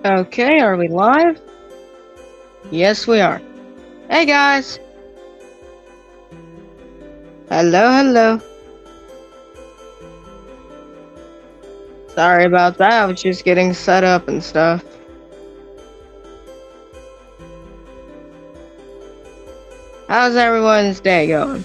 Okay, are we live? Yes, we are. Hey guys! Hello, hello. Sorry about that, I was just getting set up and stuff. How's everyone's day going?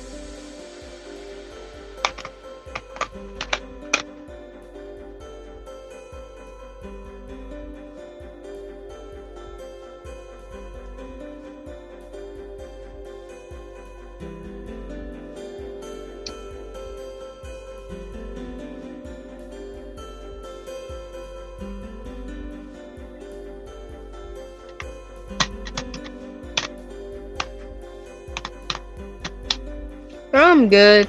I'm good.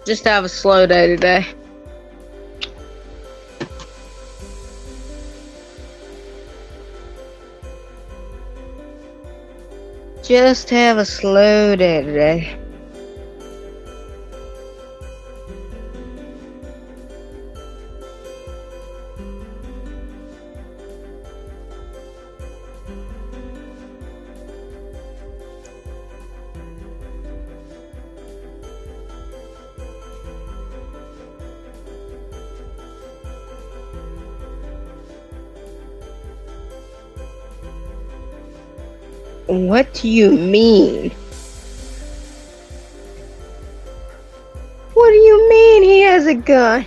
Just have a slow day today. Just have a slow day today. What do you mean? What do you mean he has a gun?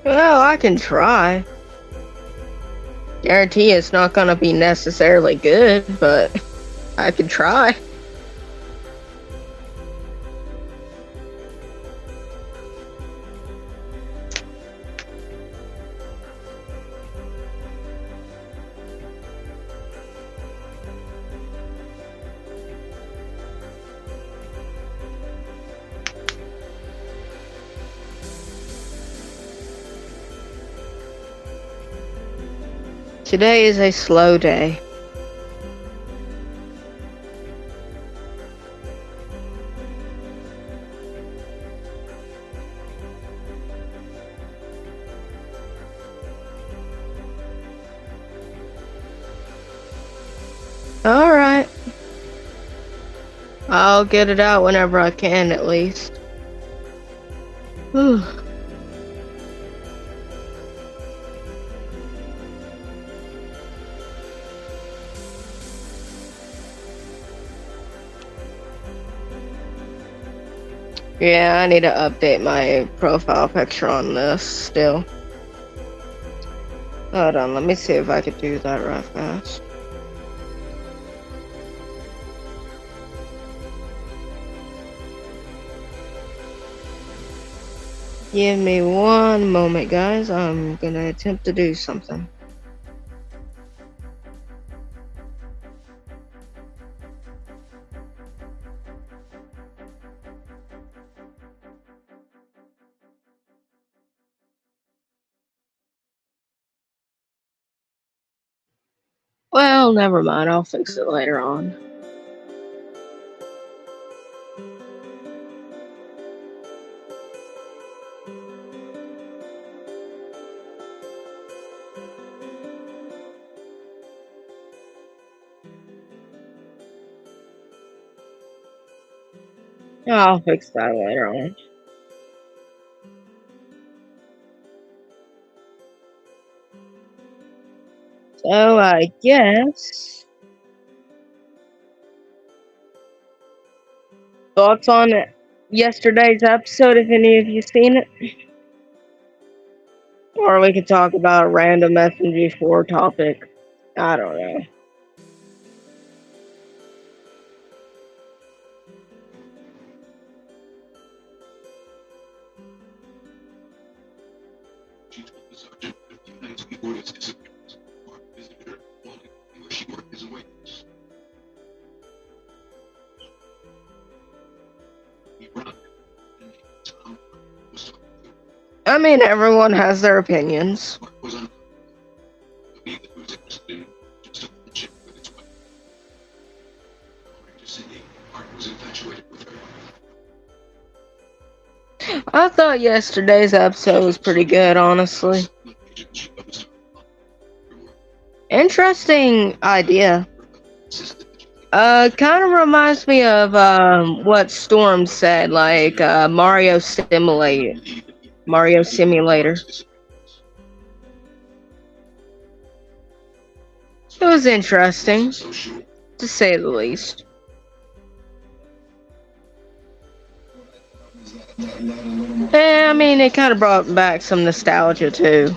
Well, I can try. Guarantee it's not gonna be necessarily good, but I can try. Today is a slow day. Alright. I'll get it out whenever I can, at least. Whew. Yeah, I need to update my profile picture on this still. Hold on, let me see if I could do that right fast. Give me one moment, guys. I'm gonna attempt to do something. Well, never mind. I'll fix it later on. I'll fix that later on. So I guess thoughts on yesterday's episode if any of you seen it. Or we could talk about a random SMG4 topic. I don't know. I mean, everyone has their opinions. I thought yesterday's episode was pretty good, honestly. Interesting idea. Kind of reminds me of what Storm said, like Mario Simulator. It was interesting, to say the least. I mean, it kind of brought back some nostalgia too.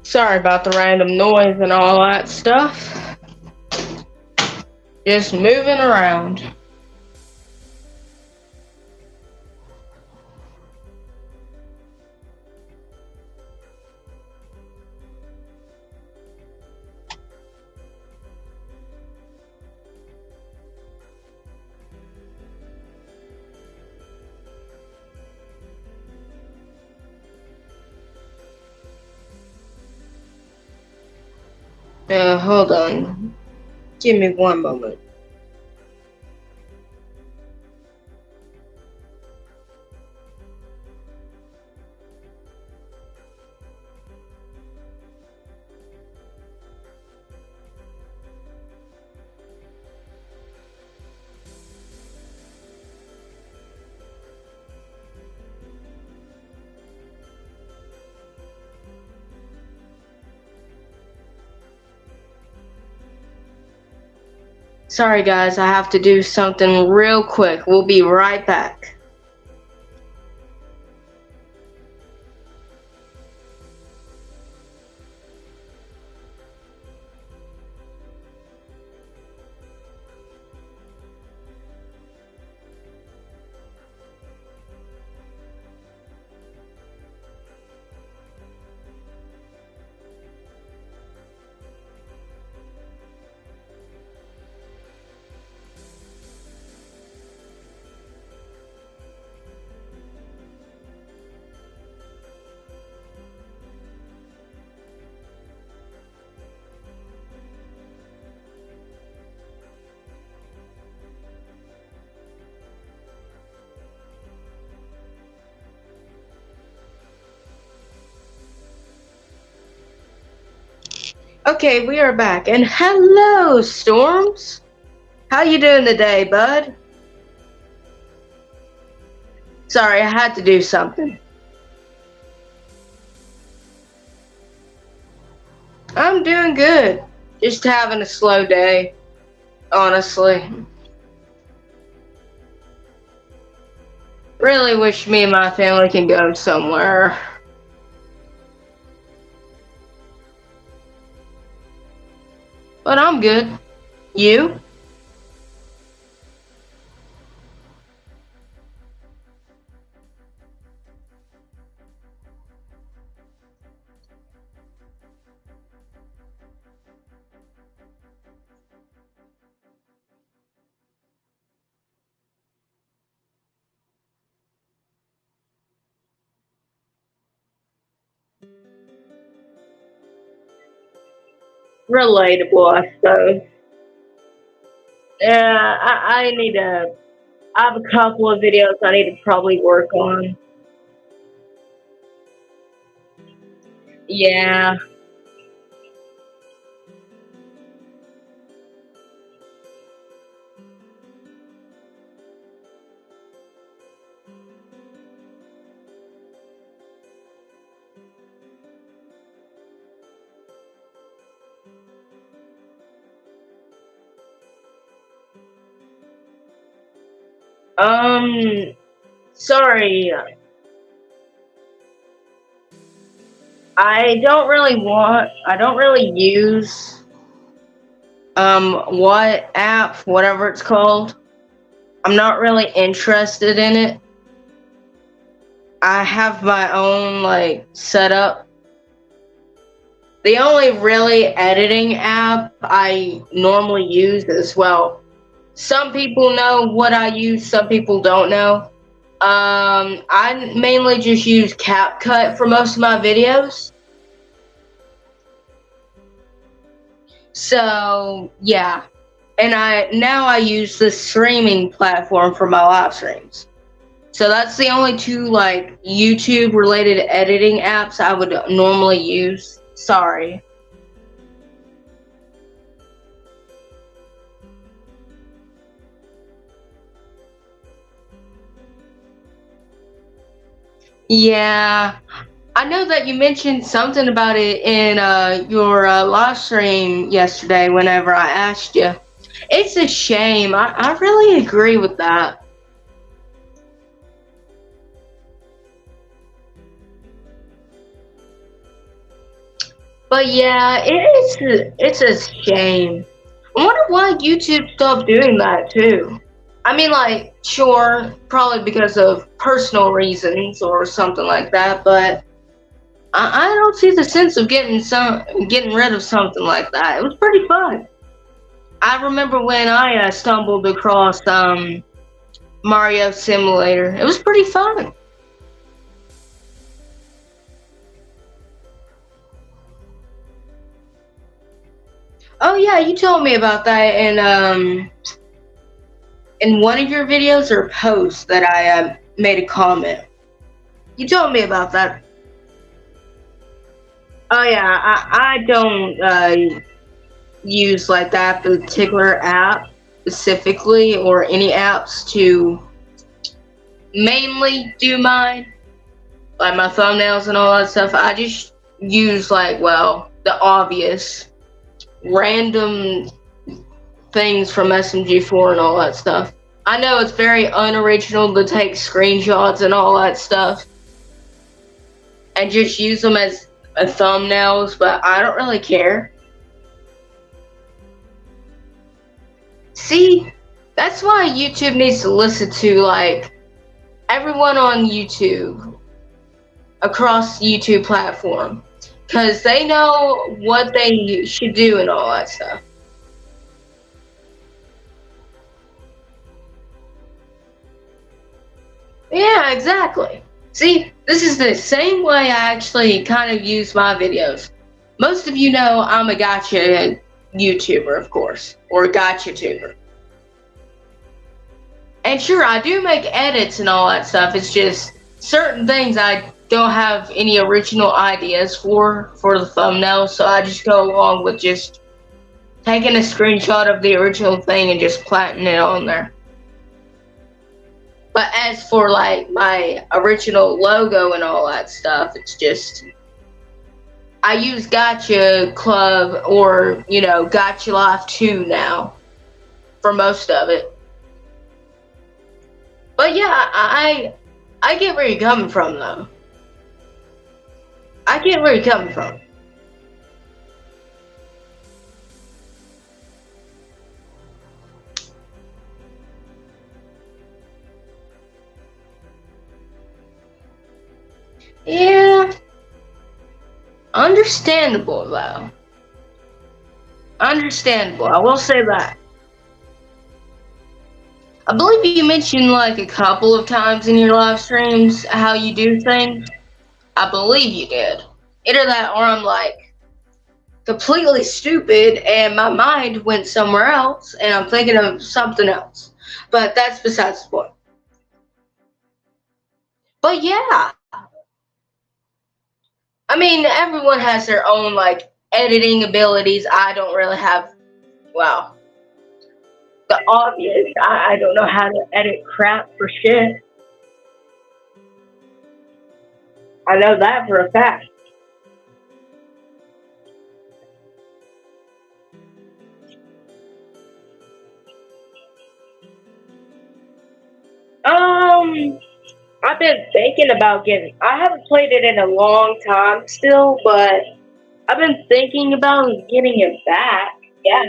Sorry about the random noise and all that stuff. Just moving around. Hold on. Give me one moment. Sorry guys, I have to do something real quick. We'll be right back. Okay, we are back. And hello, Storms. How you doing today, bud? Sorry, I had to do something. I'm doing good. Just having a slow day, honestly. Really wish me and my family can go somewhere. But I'm good. You? Relatable, I suppose. Yeah, I need to. I have a couple of videos I need to probably work on. Yeah. Um. Sorry. I don't really use what app, whatever it's called. I'm not really interested in it. I have my own like setup. The only really editing app I normally use as well. Some people know what I use, some people don't know. I mainly just use CapCut for most of my videos. So yeah, and I use the streaming platform for my live streams. So that's the only two like YouTube related editing apps I would normally use. Sorry. Yeah, I know that you mentioned something about it in your live stream yesterday whenever I asked you. It's a shame. I really agree with that. But yeah, it's a shame. I wonder why YouTube stopped doing that too. I mean, like, sure, probably because of personal reasons or something like that, but I don't see the sense of getting rid of something like that. It was pretty fun. I remember when I stumbled across Mario Simulator. It was pretty fun. Oh yeah, you told me about that in one of your videos or posts that I made a comment. You told me about that. Oh yeah, I don't use like that particular app specifically or any apps to mainly do mine, like my thumbnails and all that stuff. I just use like, well, the obvious random things from SMG4 and all that stuff. I know it's very unoriginal to take screenshots and all that stuff and just use them as thumbnails, but I don't really care. See, that's why YouTube needs to listen to like everyone on YouTube across YouTube platform because they know what they should do and all that stuff. Yeah, exactly. See, this is the same way I actually kind of use my videos. Most of you know I'm a gotcha YouTuber, of course, or gotcha tuber. And sure, I do make edits and all that stuff. It's just certain things I don't have any original ideas for the thumbnail, so I just go along with just taking a screenshot of the original thing and just planting it on there. But as for like my original logo and all that stuff, it's just I use Gotcha Club or Gotcha Life 2 now for most of it. But yeah, I get where you're coming from though. I get where you're coming from. Yeah, understandable though. Understandable. I will say that. I believe you mentioned like a couple of times in your live streams how you do things. I believe you did. Either that or I'm like completely stupid and my mind went somewhere else and I'm thinking of something else. But that's besides the point. But yeah, I mean, everyone has their own like editing abilities. I don't really have, well, the obvious. I don't know how to edit crap for shit. I know that for a fact. I've been thinking about getting. I haven't played it in a long time still, but I've been thinking about getting it back. Yeah,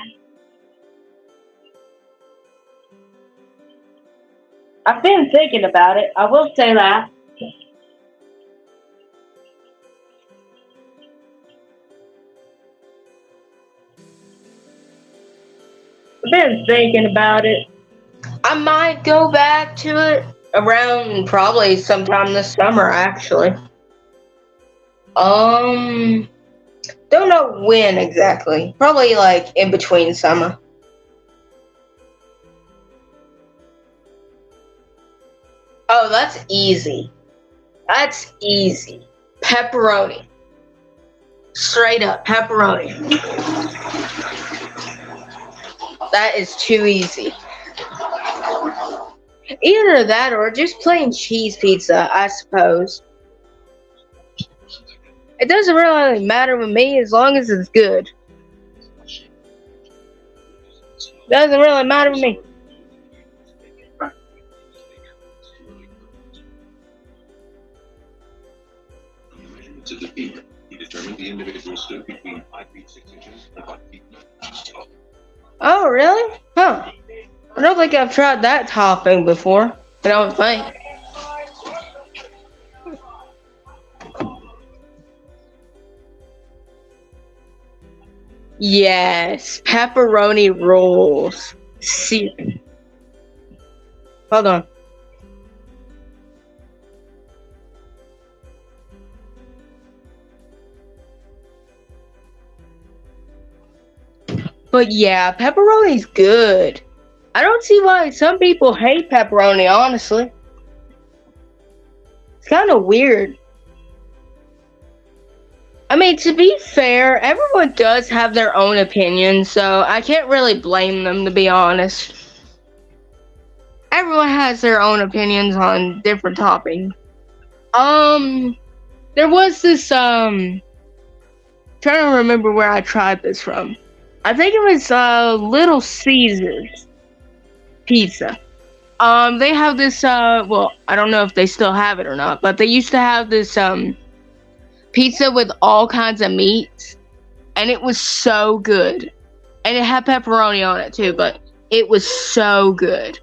I've been thinking about it. I will say that. I've been thinking about it. I might go back to it around probably sometime this summer, actually. Um, don't know when exactly. Probably like in between summer. Oh, that's easy. That's easy. Pepperoni. Straight up pepperoni. That is too easy. Either that or just plain cheese pizza, I suppose. It doesn't really matter with me as long as it's good. Doesn't really matter with me. To the feet. He determined the individual stood between 5 feet 6 inches and 5 feet 9 inches tall. Oh, really? Huh. I don't think I've tried that topping before. I don't think. Yes, pepperoni rolls. See. Hold on. But yeah, pepperoni's good. I don't see why some people hate pepperoni, honestly. It's kind of weird. I mean, to be fair, everyone does have their own opinion, so I can't really blame them, to be honest. Everyone has their own opinions on different toppings. There was this, trying to remember where I tried this from. I think it was, Little Caesars pizza. They have this, well, I don't know if they still have it or not, but they used to have this, pizza with all kinds of meats, and it was so good. And it had pepperoni on it too, but it was so good.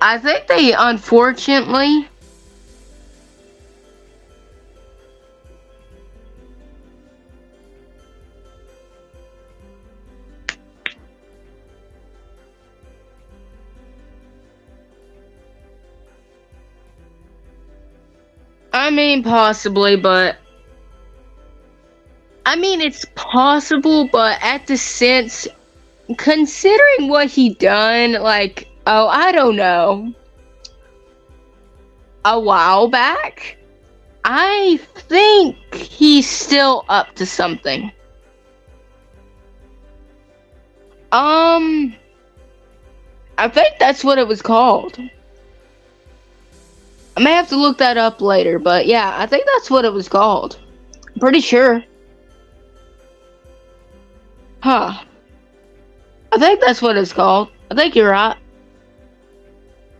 I think they unfortunately I mean possibly, but I mean it's possible, but at the sense considering what he done, like, oh, I don't know, a while back, I think he's still up to something. I think that's what it was called. I may have to look that up later, but yeah, I think that's what it was called. I'm pretty sure. Huh. I think that's what it's called. I think you're right.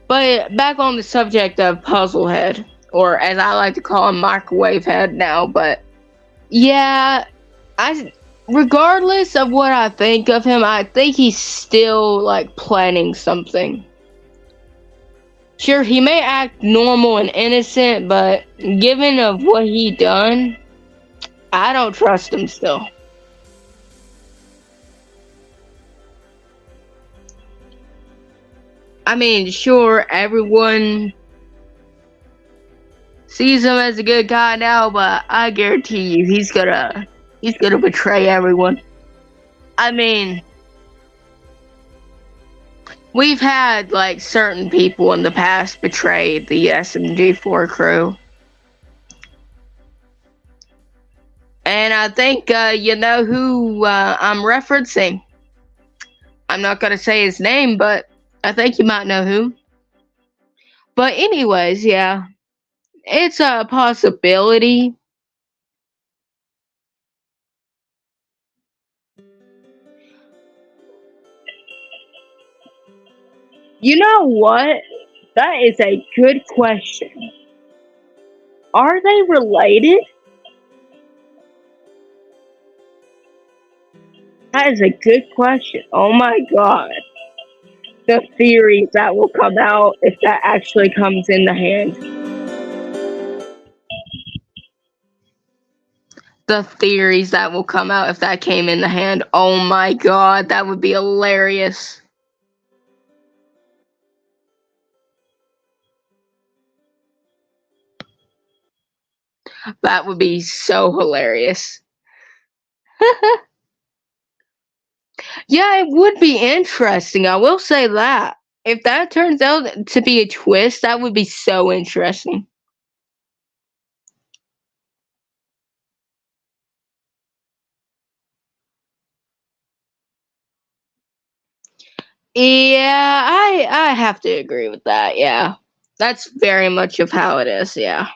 But back on the subject of Puzzle Head, or as I like to call him, Microwave Head now, but yeah, regardless of what I think of him, I think he's still like planning something. Sure, he may act normal and innocent, but given of what he done, I don't trust him still. I mean, sure, everyone sees him as a good guy now, but I guarantee you he's gonna betray everyone. I mean, we've had like certain people in the past betray the SMG4 crew. And I think you know who I'm referencing. I'm not gonna say his name, but I think you might know who. But anyways, yeah, it's a possibility. You know what? That is a good question. Are they related? That is a good question. Oh my god. The theories that will come out if that actually comes in the hand. The theories that will come out if that came in the hand. Oh my god, that would be hilarious. That would be so hilarious. Yeah, it would be interesting. I will say that. If that turns out to be a twist, that would be so interesting. Yeah, I have to agree with that. Yeah. That's very much of how it is. Yeah.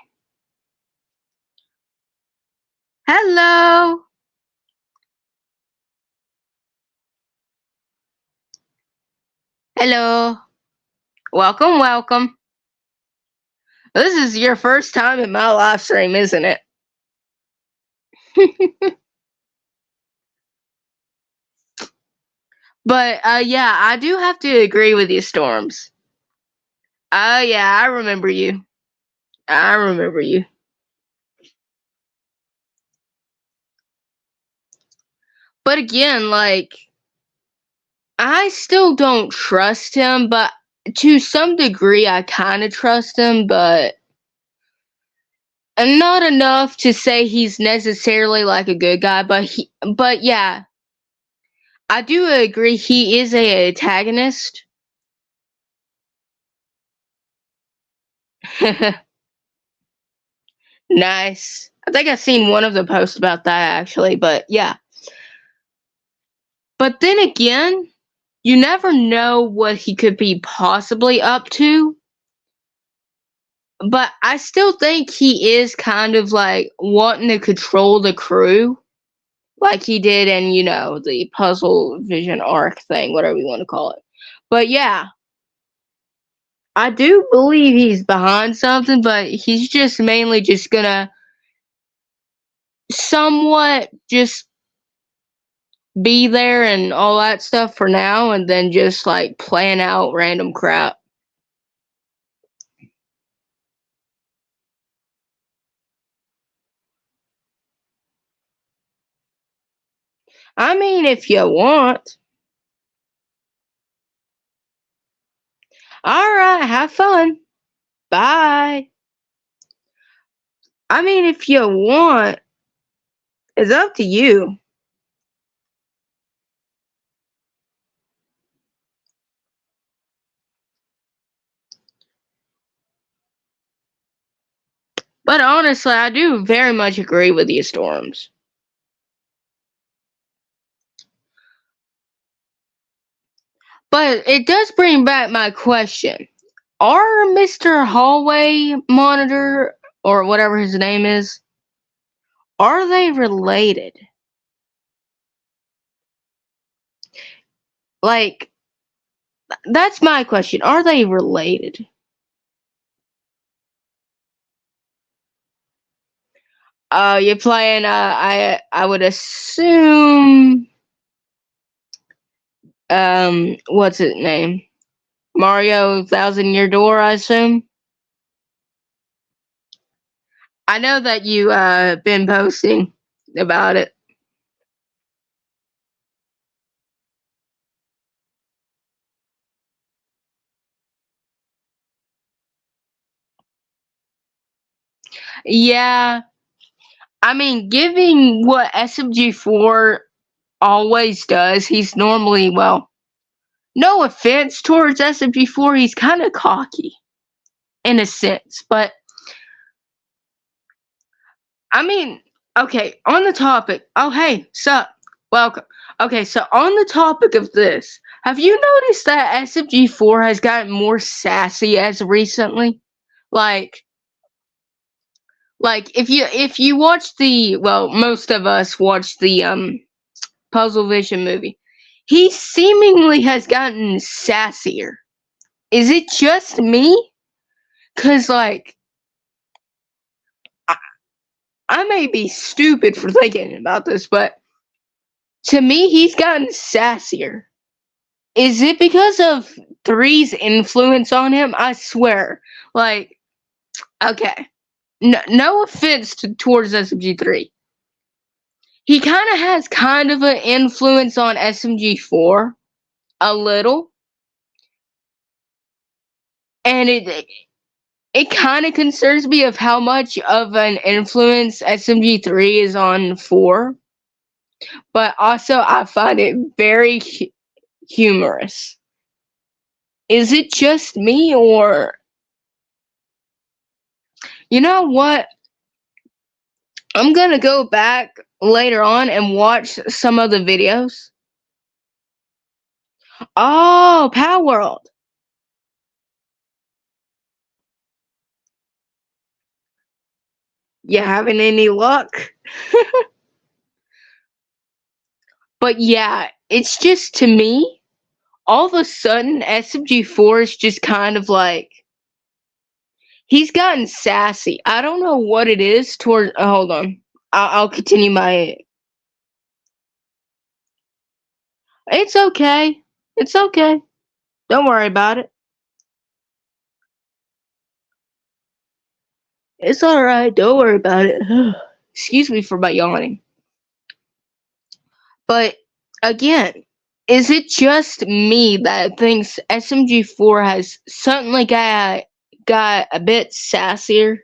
Hello. Hello. Welcome, welcome. This is your first time in my live stream, isn't it? But yeah, I do have to agree with you, Storms. Yeah, I remember you. I remember you. But again, like, I still don't trust him, but to some degree I kind of trust him, but not enough to say he's necessarily like a good guy, but yeah, I do agree he is a antagonist. Nice. I think I've seen one of the posts about that actually, but yeah. But then again, you never know what he could be possibly up to. But I still think he is kind of like wanting to control the crew, like he did in, you know, the puzzle vision arc thing, whatever you want to call it. But yeah, I do believe he's behind something, but he's just mainly just gonna somewhat just be there and all that stuff for now, and then just like plan out random crap. I mean, if you want. Alright, have fun. Bye. I mean, if you want, it's up to you. But honestly, I do very much agree with you, Storms. But it does bring back my question. Are Mr. Hallway Monitor, or whatever his name is, are they related? Like, that's my question. Are they related? You're playing, I would assume, what's its name? Mario Thousand Year Door, I assume. I know that you been posting about it. Yeah, I mean, giving what SMG4 always does, he's normally, well, no offense towards SMG4, he's kind of cocky in a sense, but I mean, okay, on the topic. Oh, hey, sup? Welcome. Okay, so on the topic of this, have you noticed that SMG4 has gotten more sassy as recently? Like, if you watch the, well, most of us watched the Puzzle Vision movie. He seemingly has gotten sassier. Is it just me? Cause like I may be stupid for thinking about this, but to me he's gotten sassier. Is it because of Three's influence on him? I swear. Like, okay. No offense towards SMG3. He kind of has kind of an influence on SMG4, a little, and it kind of concerns me of how much of an influence SMG3 is on 4, but also I find it very humorous. Is it just me, or you know what? I'm gonna go back later on and watch some of the videos. Oh, Power World. You having any luck? But yeah, it's just to me, all of a sudden SMG4 is just kind of like he's gotten sassy. I don't know what it is toward. Hold on, I'll continue my. It's okay. It's okay. Don't worry about it. It's all right. Don't worry about it. Excuse me for my yawning. But again, is it just me that thinks SMG4 has suddenly got a bit sassier?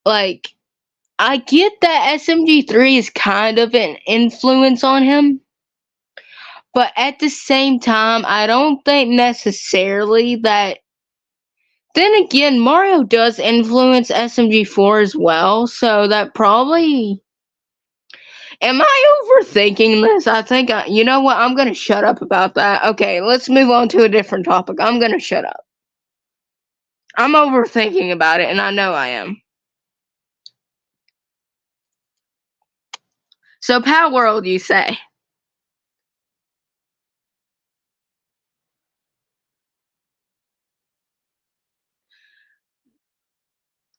Like, I get that SMG3 is kind of an influence on him, but at the same time, I don't think necessarily that. Then again, Mario does influence SMG4 as well, so that probably. Am I overthinking this? I think, you know what? I'm going to shut up about that. Okay, let's move on to a different topic. I'm going to shut up. I'm overthinking about it, and I know I am. So, Power World, you say?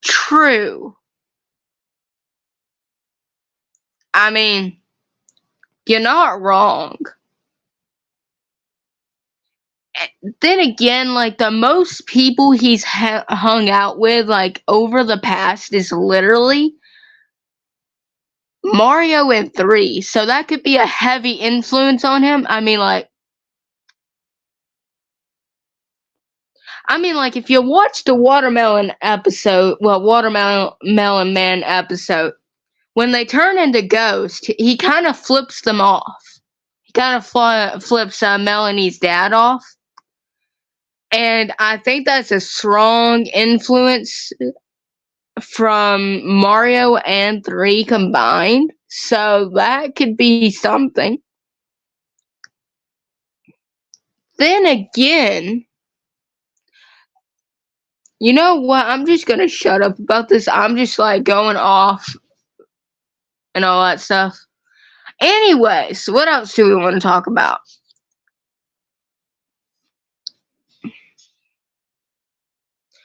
True. I mean, you're not wrong. Then again, like the most people he's hung out with, like over the past, is literally Mario and 3. So that could be a heavy influence on him. Like if you watch the Watermelon episode, well, Watermelon Man episode, when they turn into ghosts, he kind of flips them off. He kind of flips Melanie's dad off. And I think that's a strong influence from Mario and 3 combined. So that could be something. Then again, you know what? I'm just going to shut up about this. I'm just like going off and all that stuff. Anyways, what else do we want to talk about?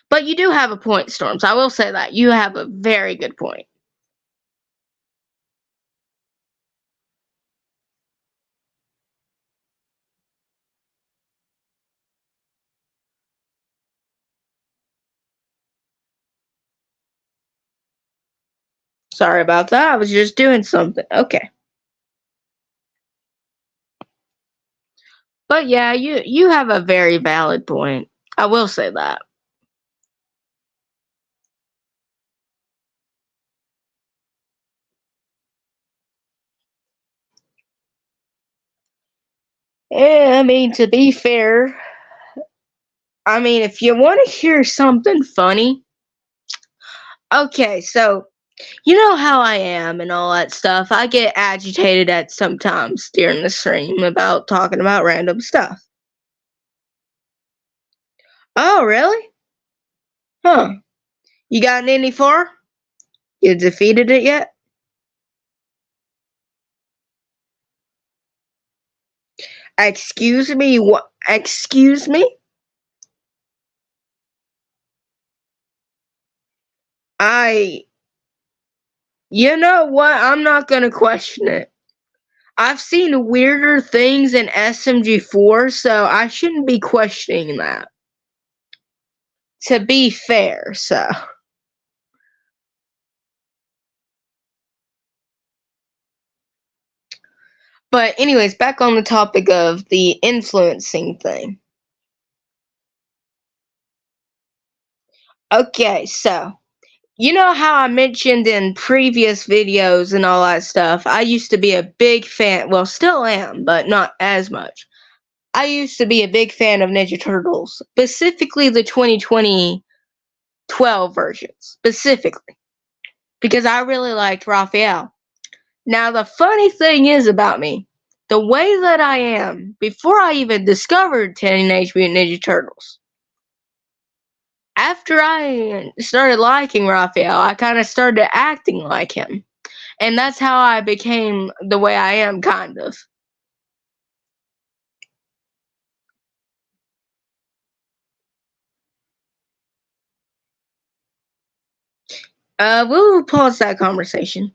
But you do have a point, Storms. I will say that. You have a very good point. Sorry about that. I was just doing something. Okay. But yeah, you have a very valid point. I will say that. I mean, to be fair, I mean, if you want to hear something funny, okay, so you know how I am and all that stuff. I get agitated at sometimes during the stream about talking about random stuff. Oh, really? Huh. You gotten any far? You defeated it yet? Excuse me? What? Excuse me? You know what? I'm not gonna question it. I've seen weirder things in SMG4, so I shouldn't be questioning that. To be fair, so. But anyways, back on the topic of the influencing thing. Okay, so you know how I mentioned in previous videos and all that stuff, I used to be a big fan, well, still am, but not as much. I used to be a big fan of Ninja Turtles, specifically the 2012 version, specifically, because I really liked Raphael. Now, the funny thing is about me, the way that I am, before I even discovered Teenage Mutant Ninja Turtles, after I started liking Raphael, I kind of started acting like him. And that's how I became the way I am, kind of. We'll pause that conversation.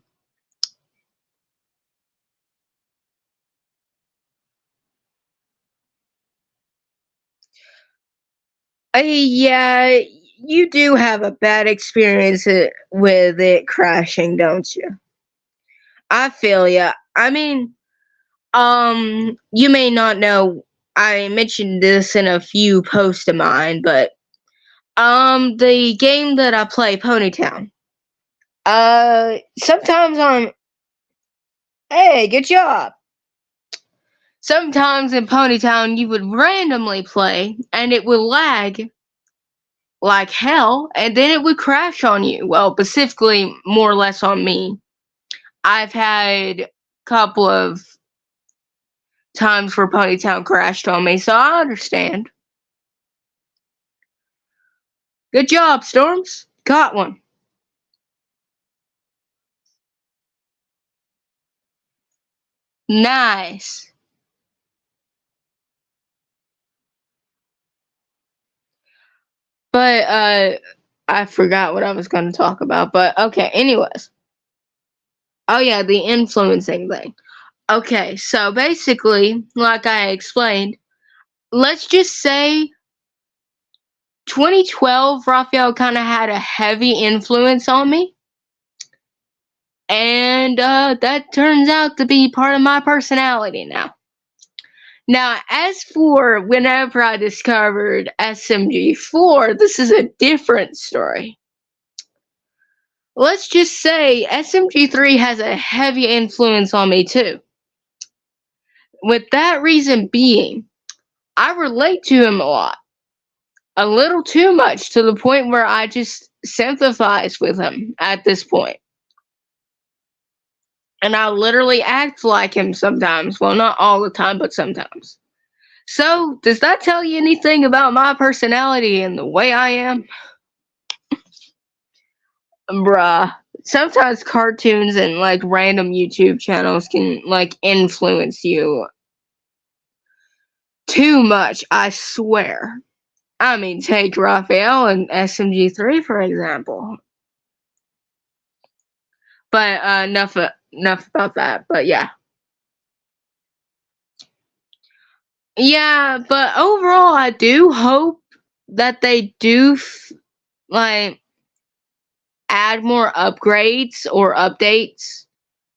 Yeah, you do have a bad experience with it crashing, don't you? I feel ya. I mean, you may not know, I mentioned this in a few posts of mine, but, the game that I play, Ponytown, sometimes hey, good job! Sometimes in Ponytown, you would randomly play, and it would lag like hell, and then it would crash on you. Well, specifically, more or less on me. I've had a couple of times where Ponytown crashed on me, so I understand. Good job, Storms. Got one. Nice. But, I forgot what I was going to talk about, but okay, anyways. Oh yeah, the influencing thing. Okay, so basically, like I explained, let's just say 2012 Raphael kind of had a heavy influence on me. And that turns out to be part of my personality now. Now, as for whenever I discovered SMG4, this is a different story. Let's just say SMG3 has a heavy influence on me too. With that reason being, I relate to him a lot. A little too much, to the point where I just sympathize with him at this point. And I literally act like him sometimes. Well, not all the time, but sometimes. So, does that tell you anything about my personality and the way I am? Bruh. Sometimes cartoons and like random YouTube channels can like influence you too much, I swear. I mean, take Raphael and SMG3 for example. But enough about that. But yeah. Yeah, but overall, I do hope that they do like add more upgrades or updates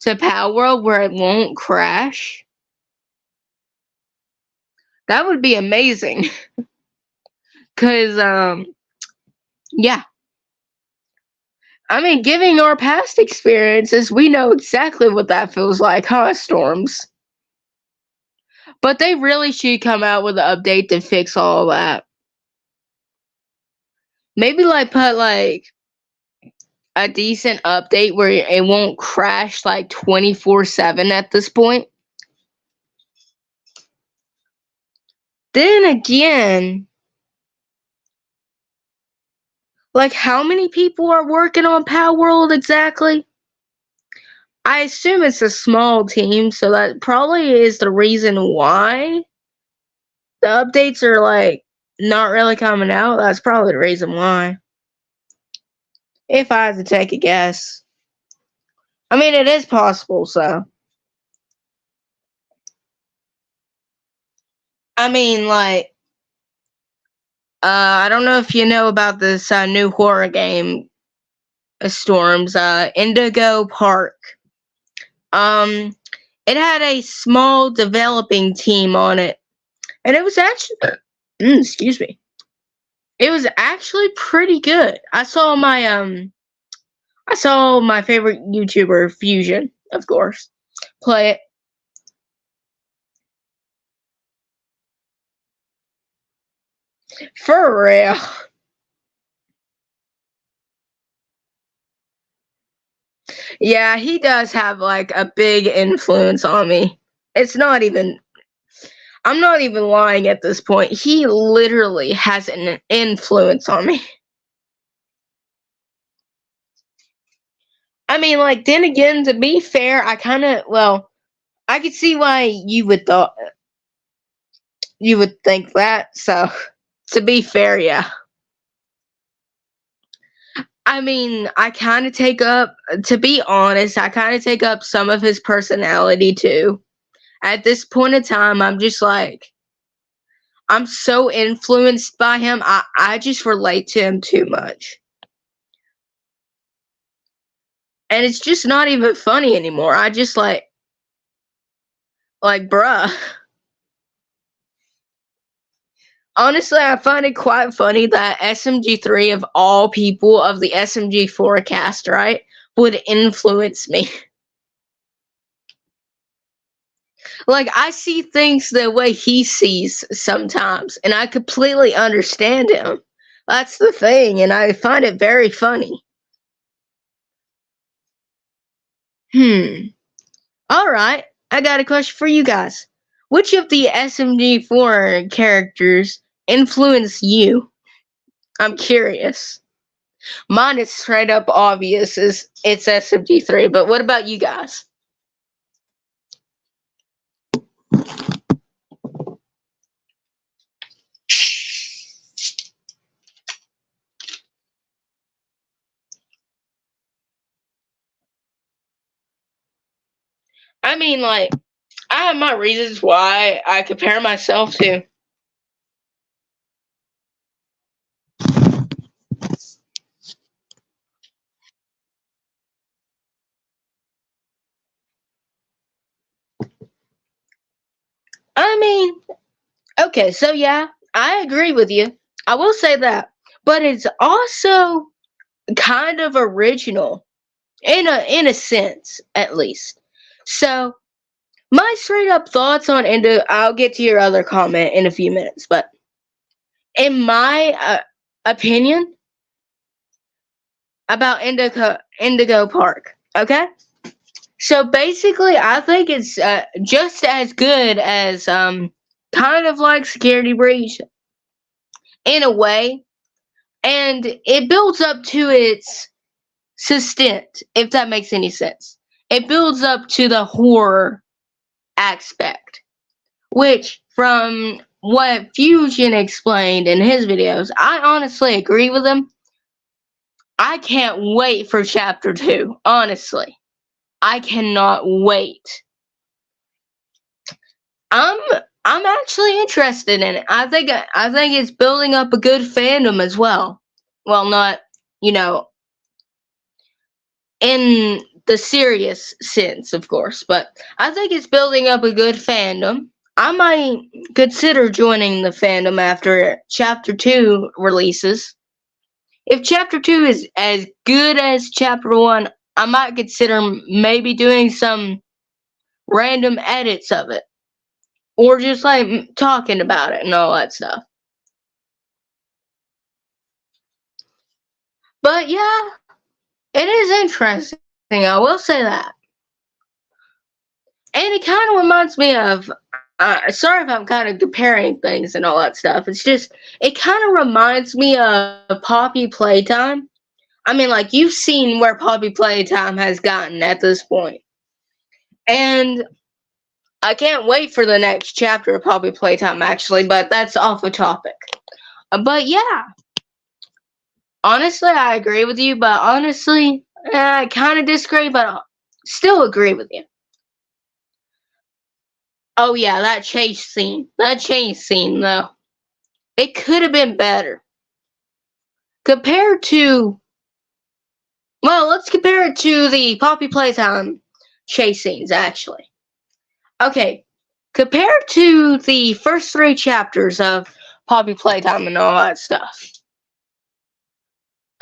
to Palworld where it won't crash. That would be amazing. Cause yeah. I mean, given our past experiences, we know exactly what that feels like, huh, Storms? But they really should come out with an update to fix all that. Maybe like put like a decent update where it won't crash like 24/7 at this point. Then again, like how many people are working on Palworld exactly? I assume it's a small team, so that probably is the reason why the updates are like not really coming out. That's probably the reason why. If I had to take a guess. I mean, it is possible, so. I mean, like, I don't know if you know about this new horror game, Storms, Indigo Park. It had a small developing team on it, and it was actually, excuse me, it was actually pretty good. I saw my favorite YouTuber, Fusion, of course, play it. For real. Yeah, he does have like a big influence on me. I'm not even lying at this point. He literally has an influence on me. I mean, like, then again, to be fair, I could see why you would think that. So, to be fair, yeah. I mean, to be honest, I kind of take up some of his personality too. At this point in time, I'm just like, I'm so influenced by him. I just relate to him too much. And it's just not even funny anymore. I just like, bruh. Honestly, I find it quite funny that SMG3 of all people of the SMG forecast, right, would influence me. Like, I see things the way he sees sometimes, and I completely understand him. That's the thing, and I find it very funny. Alright, I got a question for you guys. Which of the SMG4 characters influence you? I'm curious. Mine is straight up obvious, it's SMG3, but what about you guys? I mean, like, I have my reasons why I compare myself to. I mean, okay, so yeah, I agree with you. I will say that. But it's also kind of original. In a sense, at least. So, my straight up thoughts on I'll get to your other comment in a few minutes, but in my opinion about Indigo Park, okay? So basically, I think it's just as good as kind of like Security Breach in a way, and it builds up to its sustenance, if that makes any sense. It builds up to the horror aspect, which from what Fusion explained in his videos, I honestly agree with him. I can't wait for chapter 2, honestly. I cannot wait. I'm actually interested in it. I think it's building up a good fandom as well. Well, not, in the serious sense, of course, but I think it's building up a good fandom. I might consider joining the fandom after chapter 2 releases. If chapter 2 is as good as chapter 1, I might consider maybe doing some random edits of it. or just like talking about it and all that stuff. But yeah, it is interesting. I will say that. And it kind of reminds me of, sorry if I'm kind of comparing things and all that stuff. It's just, it kind of reminds me of Poppy Playtime. I mean, like, you've seen where Poppy Playtime has gotten at this point. And I can't wait for the next chapter of Poppy Playtime, actually, but that's off the topic. But yeah, honestly, I agree with you, but honestly, I kind of disagree, but still agree with you. Oh yeah, that chase scene. That chase scene, though. It could have been better. Compared to... Well, let's compare it to the Poppy Playtime chase scenes, actually. Okay, compared to the first 3 chapters of Poppy Playtime and all that stuff.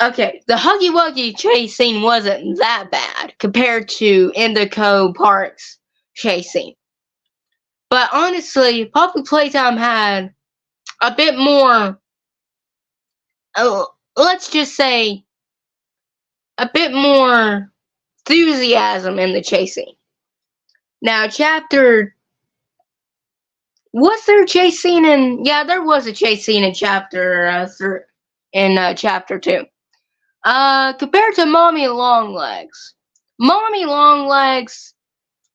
Okay, the Huggy Wuggy chase scene wasn't that bad compared to Indigo Park's chase scene. But honestly, Poppy Playtime had a bit more, let's just say, a bit more enthusiasm in the chase scene. Now, was there a chase scene in? Yeah, there was a chase scene in chapter 2. Compared to Mommy Longlegs, Mommy Longlegs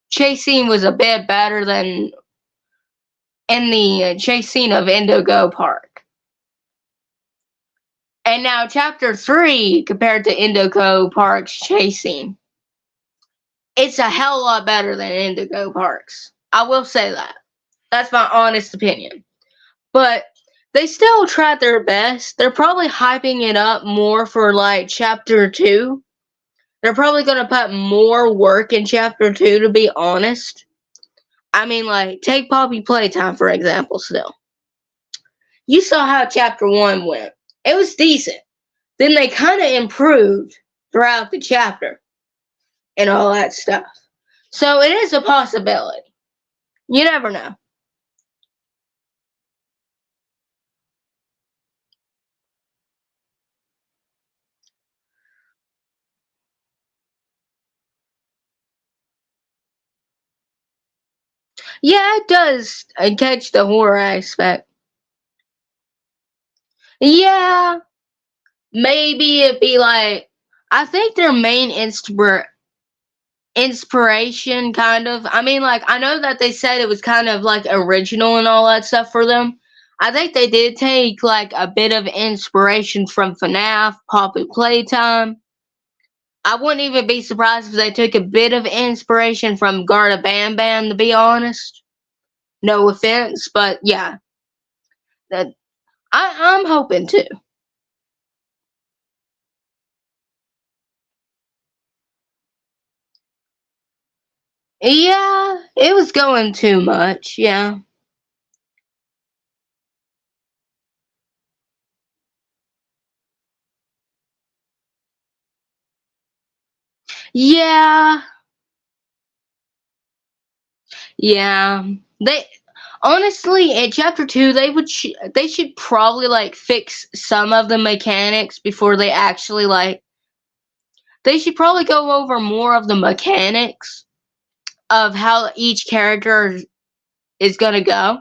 chase scene was a bit better than in the chase scene of Indigo Park. And now chapter 3 compared to Indigo Park's chase scene, it's a hell of a lot better than Indigo Park's. I will say that. That's my honest opinion. But they still tried their best. They're probably hyping it up more for like chapter 2. They're probably going to put more work in chapter 2, to be honest. I mean, like, take Poppy Playtime, for example, still. You saw how chapter 1 went. It was decent. Then they kind of improved throughout the chapter and all that stuff. So it is a possibility. You never know. Yeah, it does catch the horror aspect. Yeah, maybe it'd be like, I think their main inspiration, kind of. I mean, like, I know that they said it was kind of like original and all that stuff for them. I think they did take like a bit of inspiration from FNAF, Poppy Playtime. I wouldn't even be surprised if they took a bit of inspiration from Garda Bam Bam, to be honest. No offense, but yeah, that I'm hoping to. Yeah, it was going too much. Yeah. Yeah. Yeah. They honestly, in chapter 2, they should probably like fix some of the mechanics before they actually like. They should probably go over more of the mechanics of how each character is gonna go.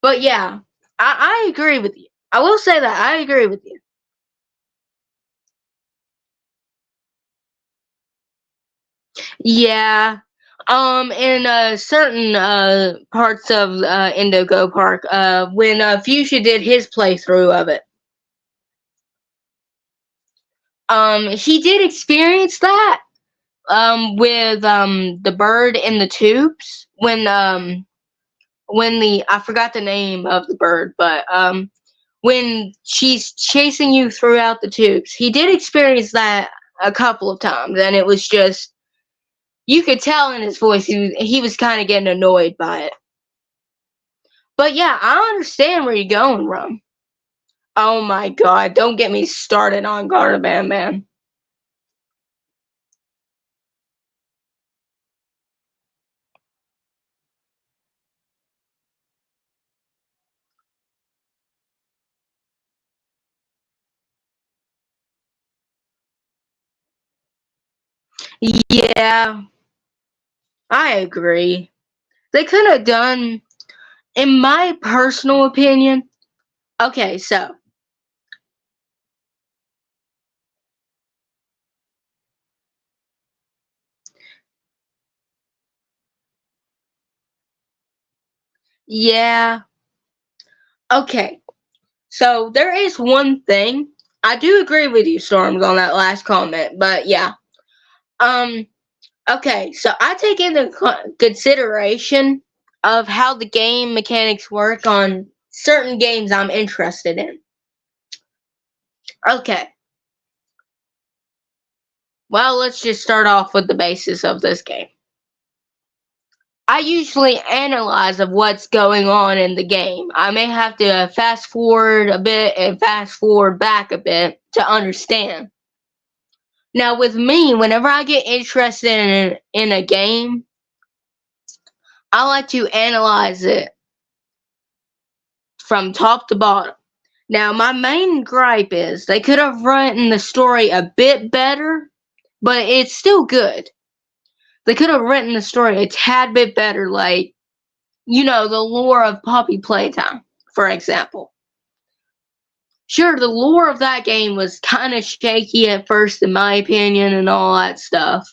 But yeah, I agree with you. I will say that I agree with you. Yeah. In certain parts of Indigo Park, when Fuchsia did his playthrough of it, he did experience that with the bird in the tubes when the I forgot the name of the bird, but when she's chasing you throughout the tubes, he did experience that a couple of times, and it was just, you could tell in his voice he was kind of getting annoyed by it. But yeah, I understand where you're going, Rum. Oh my god, don't get me started on Garda Bam Bam. Yeah, I agree. They could have done, in my personal opinion. Okay, so yeah, okay. So there is one thing. I do agree with you, Storms, on that last comment, but yeah. Um, okay, so I take into consideration of how the game mechanics work on certain games I'm interested in. Okay. Well, let's just start off with the basis of this game. I usually analyze of what's going on in the game. I may have to fast forward a bit and fast forward back a bit to understand. Now, with me, whenever I get interested in a game, I like to analyze it from top to bottom. Now, my main gripe is they could have written the story a bit better, but it's still good. They could have written the story a tad bit better, like, you know, the lore of Poppy Playtime, for example. Sure, the lore of that game was kind of shaky at first, in my opinion, and all that stuff.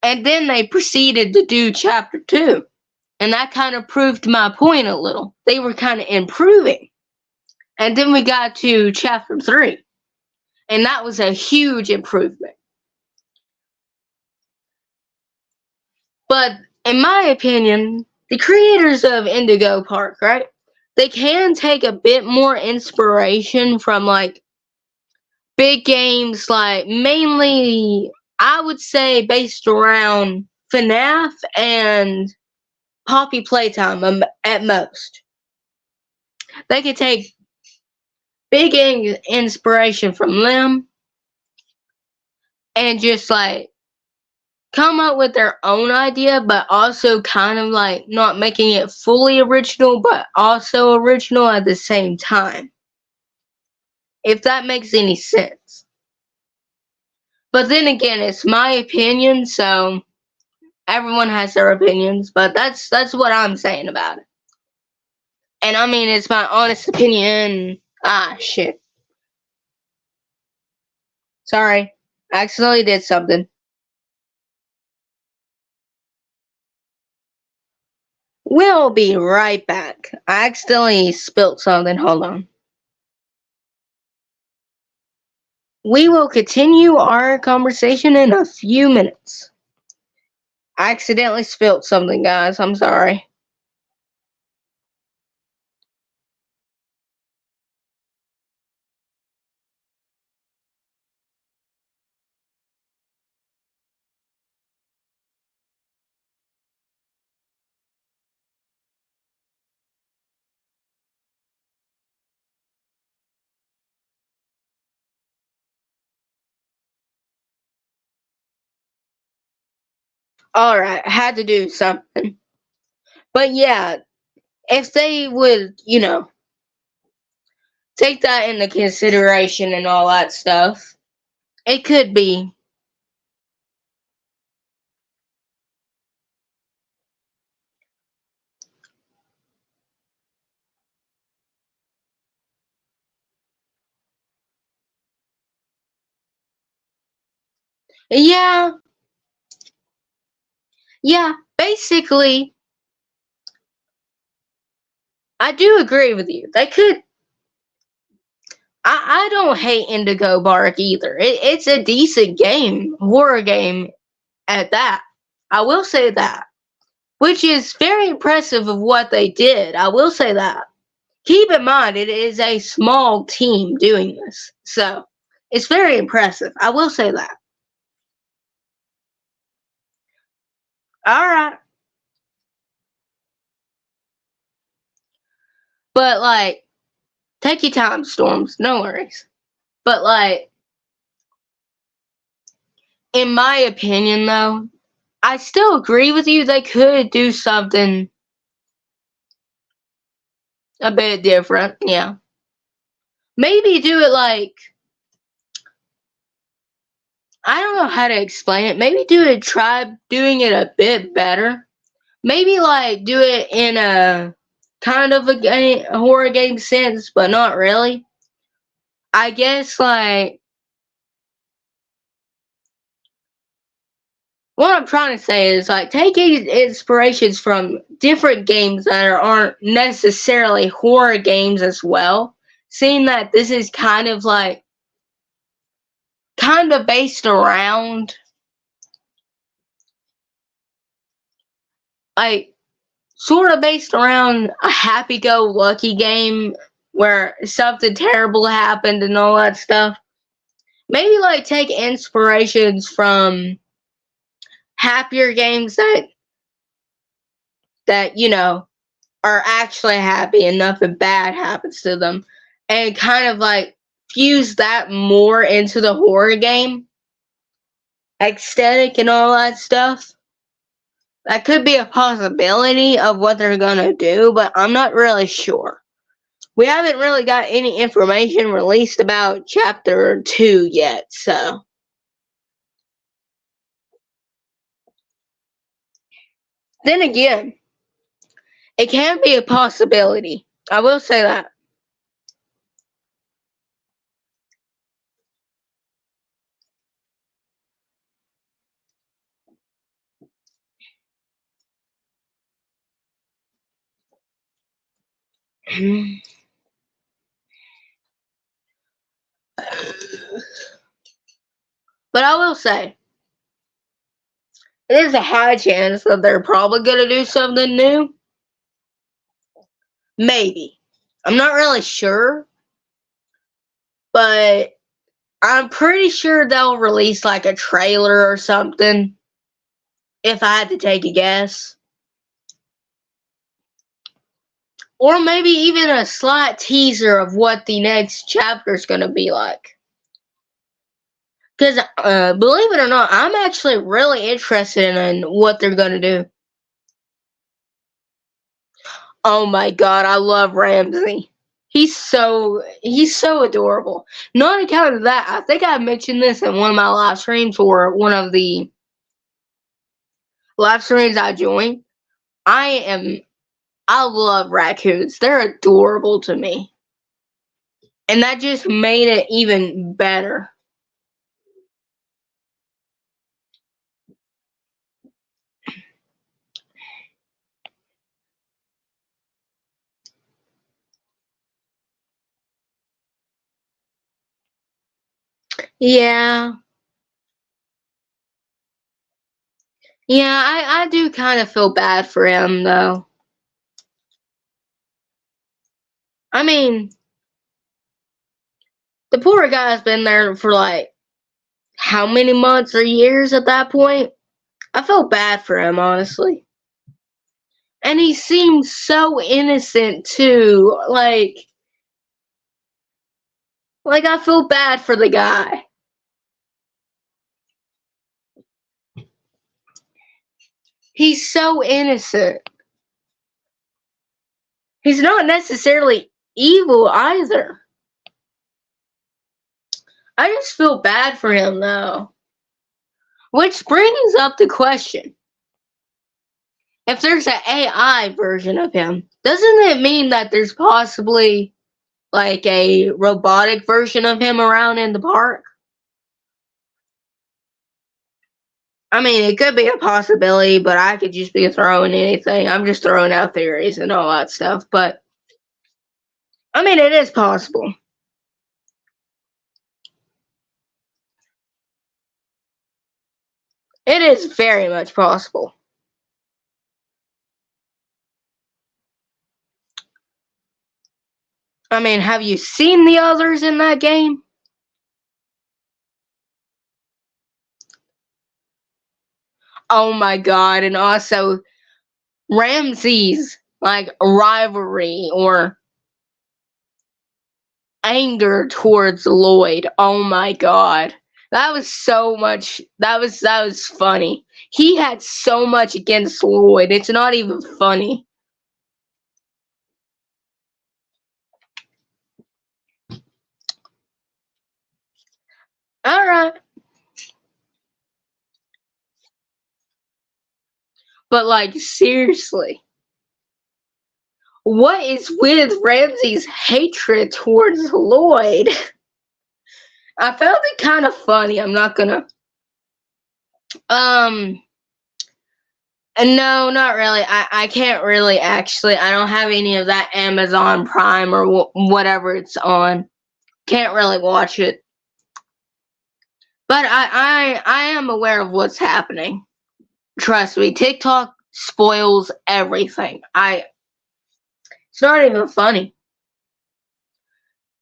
And then they proceeded to do chapter 2. And that kind of proved my point a little. They were kind of improving. And then we got to chapter 3. And that was a huge improvement. But in my opinion, the creators of Indigo Park, right? They can take a bit more inspiration from like big games, like mainly I would say based around FNAF and Poppy Playtime at most. They could take big inspiration from them and just like come up with their own idea, but also kind of like not making it fully original, but also original at the same time. If that makes any sense. But then again, it's my opinion, so everyone has their opinions, but that's what I'm saying about it. And I mean, it's my honest opinion. Ah, shit. Sorry. I accidentally did something. We'll be right back. I accidentally spilt something. Hold on. We will continue our conversation in a few minutes. I accidentally spilt something, guys. I'm sorry. Alright, I had to do something. But yeah, if they would, you know, take that into consideration and all that stuff, it could be. Yeah, basically, I do agree with you. They could. I don't hate Indigo Bark either. It's a decent game, horror game at that. I will say that. Which is very impressive of what they did. I will say that. Keep in mind, it is a small team doing this. So, it's very impressive. I will say that. Alright. But, like, take your time, Storms. No worries. But, like, in my opinion, though, I still agree with you. They could do something a bit different. Yeah. Maybe do it like I don't know how to explain it. Maybe try doing it a bit better. Maybe like do it in a kind of a horror game sense, but not really. I guess like what I'm trying to say is like taking inspirations from different games that aren't necessarily horror games as well. Seeing that this is kind of based around like sort of based around a happy-go-lucky game where something terrible happened and all that stuff. Maybe like take inspirations from happier games that are actually happy and nothing bad happens to them, and kind of like fuse that more into the horror game aesthetic and all that stuff. That could be a possibility of what they're gonna do, but I'm not really sure. We haven't really got any information released about Chapter 2 yet, so. Then again, it can be a possibility. I will say that. But I will say, there's a high chance that they're probably going to do something new. Maybe. I'm not really sure. But I'm pretty sure they'll release like a trailer or something. If I had to take a guess. Or maybe even a slight teaser of what the next chapter is going to be like. Because, believe it or not, I'm actually really interested in what they're going to do. Oh my god, I love Ramsey. He's so adorable. Not on account of that, I think I mentioned this in one of my live streams or one of the live streams I joined. I love raccoons. They're adorable to me. And that just made it even better. Yeah. Yeah, I do kind of feel bad for him, though. I mean, the poor guy's been there for like how many months or years at that point? I feel bad for him, honestly. And he seems so innocent too. Like I feel bad for the guy. He's so innocent. He's not necessarily evil either. I just feel bad for him though. Which brings up the question. If there's an AI version of him, doesn't it mean that there's possibly like a robotic version of him around in the park? I mean, it could be a possibility, but I could just be throwing anything. I'm just throwing out theories and all that stuff. But, I mean, it is possible. It is very much possible. I mean, have you seen the others in that game? Oh my god, and also Ramsey's like rivalry or anger towards Lloyd. Oh my god. That was so much that was funny. He had so much against Lloyd. It's not even funny. All right. But like seriously, what is with Ramsey's hatred towards Lloyd? I found it kind of funny. I'm not gonna. No, not really. I can't really actually. I don't have any of that Amazon Prime or whatever it's on. Can't really watch it. But I am aware of what's happening. Trust me, TikTok spoils everything. It's not even funny.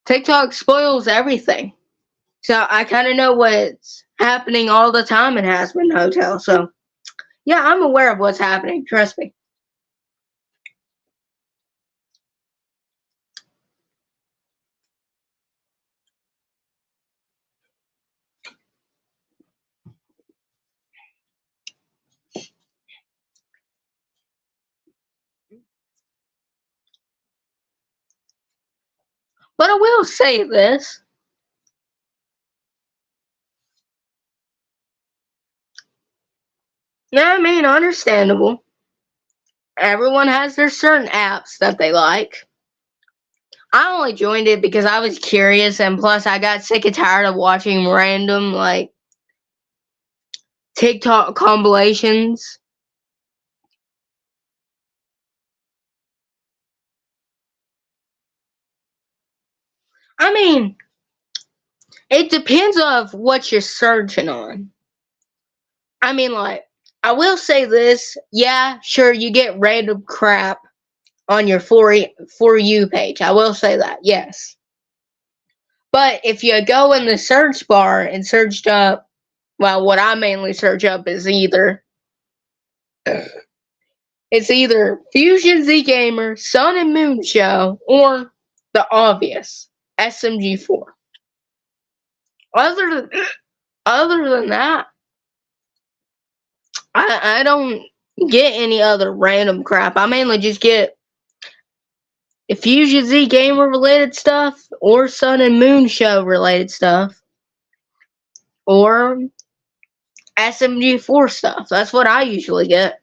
TikTok spoils everything. So I kind of know what's happening all the time in Hazbin Hotel. So yeah, I'm aware of what's happening. Trust me. But I will say this. Yeah, I mean, understandable. Everyone has their certain apps that they like. I only joined it because I was curious, and plus I got sick and tired of watching random like TikTok compilations. I mean, it depends on what you're searching on. I mean, like, I will say this. Yeah, sure, you get random crap on your For You page. I will say that, yes. But if you go in the search bar and search up, well, what I mainly search up is either Fusion Z Gamer, Sun and Moon Show, or the obvious SMG4. Other than that, I don't get any other random crap. I mainly just get Fusion Z Gamer related stuff, or Sun and Moon Show related stuff, or SMG4 stuff. That's what I usually get.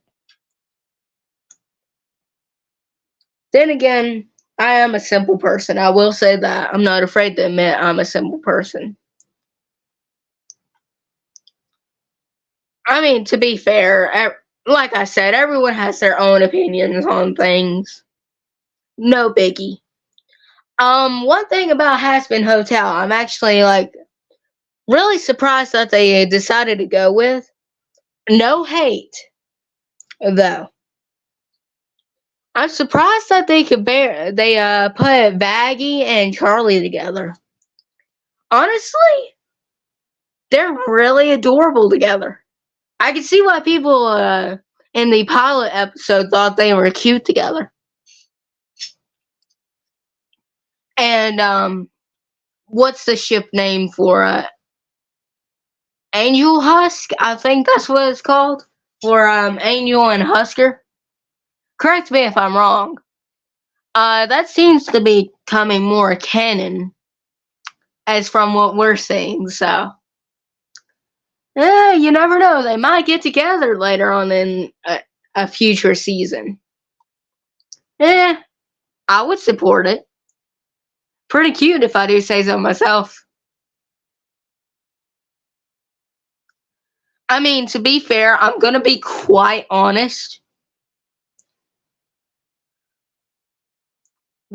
Then again, I am a simple person. I will say that. I'm not afraid to admit I'm a simple person. I mean, to be fair, like I said, everyone has their own opinions on things. No biggie. One thing about Hazbin Hotel, I'm actually like really surprised that they decided to go with. No hate, though. I'm surprised that they put Vaggie and Charlie together. Honestly, they're really adorable together. I can see why people in the pilot episode thought they were cute together. And what's the ship name for Angel Husk? I think that's what it's called. For Angel and Husker. Correct me if I'm wrong. That seems to be becoming more canon as from what we're seeing, so you never know. They might get together later on in a future season. I would support it. Pretty cute if I do say so myself. I mean, to be fair, I'm gonna be quite honest.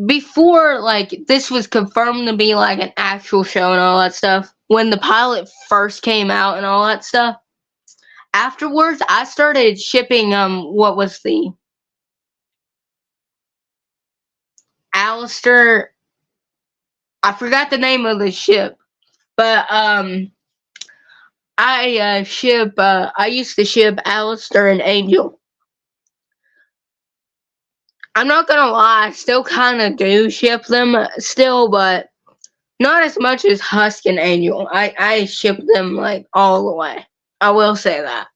Before, like, this was confirmed to be, like, an actual show and all that stuff, when the pilot first came out and all that stuff, afterwards, I started shipping, what was the Alistair, I forgot the name of the ship, but, I used to ship Alistair and Angel. I'm not gonna lie, I still kind of do ship them still, but not as much as Husk and Angel. I ship them, like, all the way. I will say that.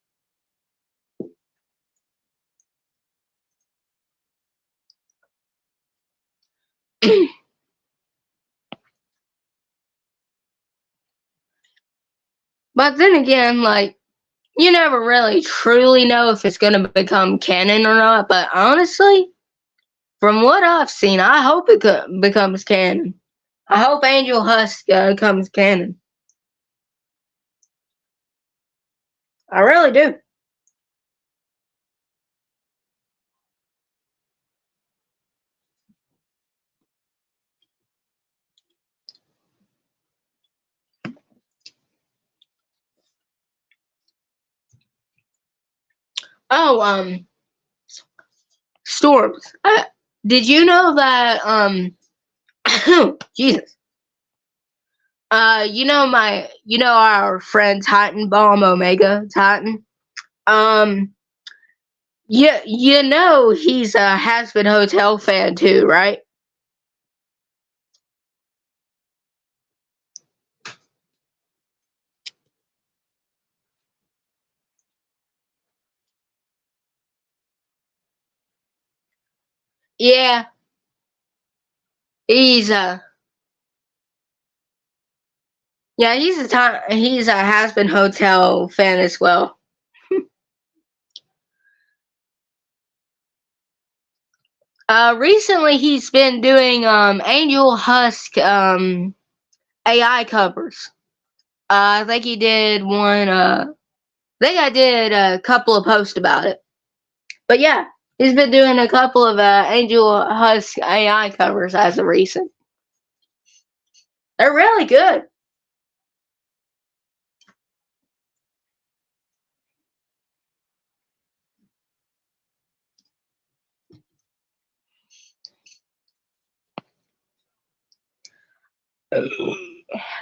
But then again, like, You never really truly know if it's going to become canon or not, but honestly, from what I've seen, I hope it becomes canon. I hope Angel Husk becomes canon. I really do. Oh, Storms. Did you know that Jesus. You know our friend Titan Bomb Omega Titan. Um, yeah, you know he's a Has-Been Hotel fan too, right? Yeah, he's he's a Has-Been Hotel fan as well. Recently he's been doing Angel Husk AI covers. I think he did one. I think I did a couple of posts about it. But yeah, he's been doing a couple of Angel Husk AI covers as of recent. They're really good.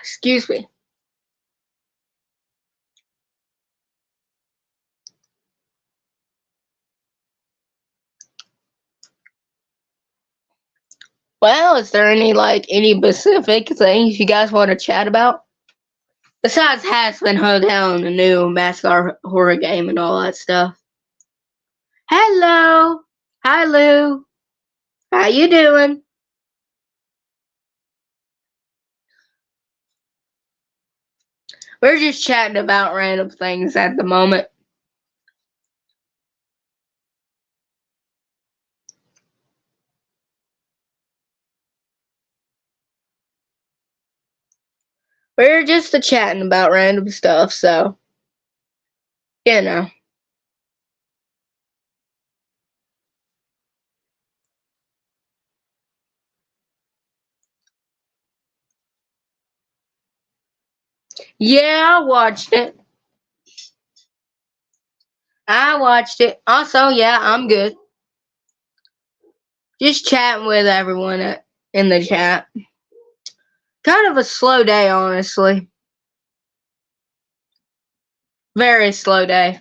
Excuse me. Well, is there any specific things you guys want to chat about? Besides Has-Been Hotel and the new Mascot horror game and all that stuff. Hello. Hi Lou. How you doing? We're just chatting about random things at the moment. We're just chatting about random stuff, so you know. Yeah, I watched it. I watched it. Also, yeah, I'm good. Just chatting with everyone in the chat. Kind of a slow day, honestly. Very slow day.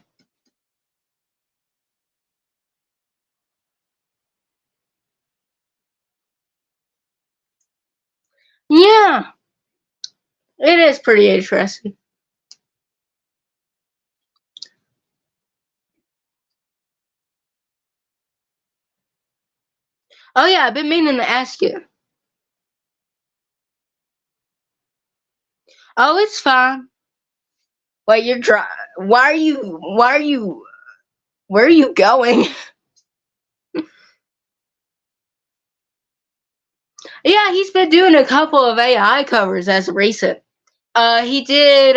Yeah, it is pretty interesting. Oh yeah, I've been meaning to ask you. Oh, it's fine. Wait, you're dry. Where are you going? Yeah, he's been doing a couple of AI covers as of recent. He did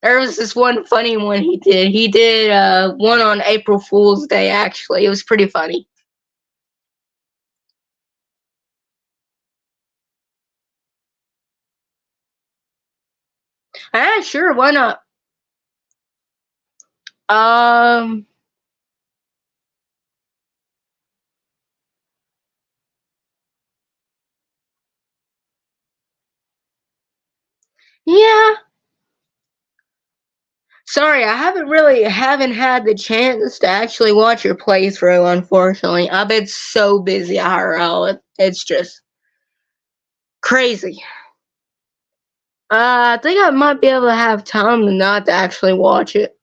there was this one funny one he did. He did one on April Fool's Day actually. It was pretty funny. Ah, sure, why not? Um yeah. Sorry, I haven't had the chance to actually watch your playthrough, unfortunately. I've been so busy IRL. It's just crazy. I think I might be able to have time to not to actually watch it.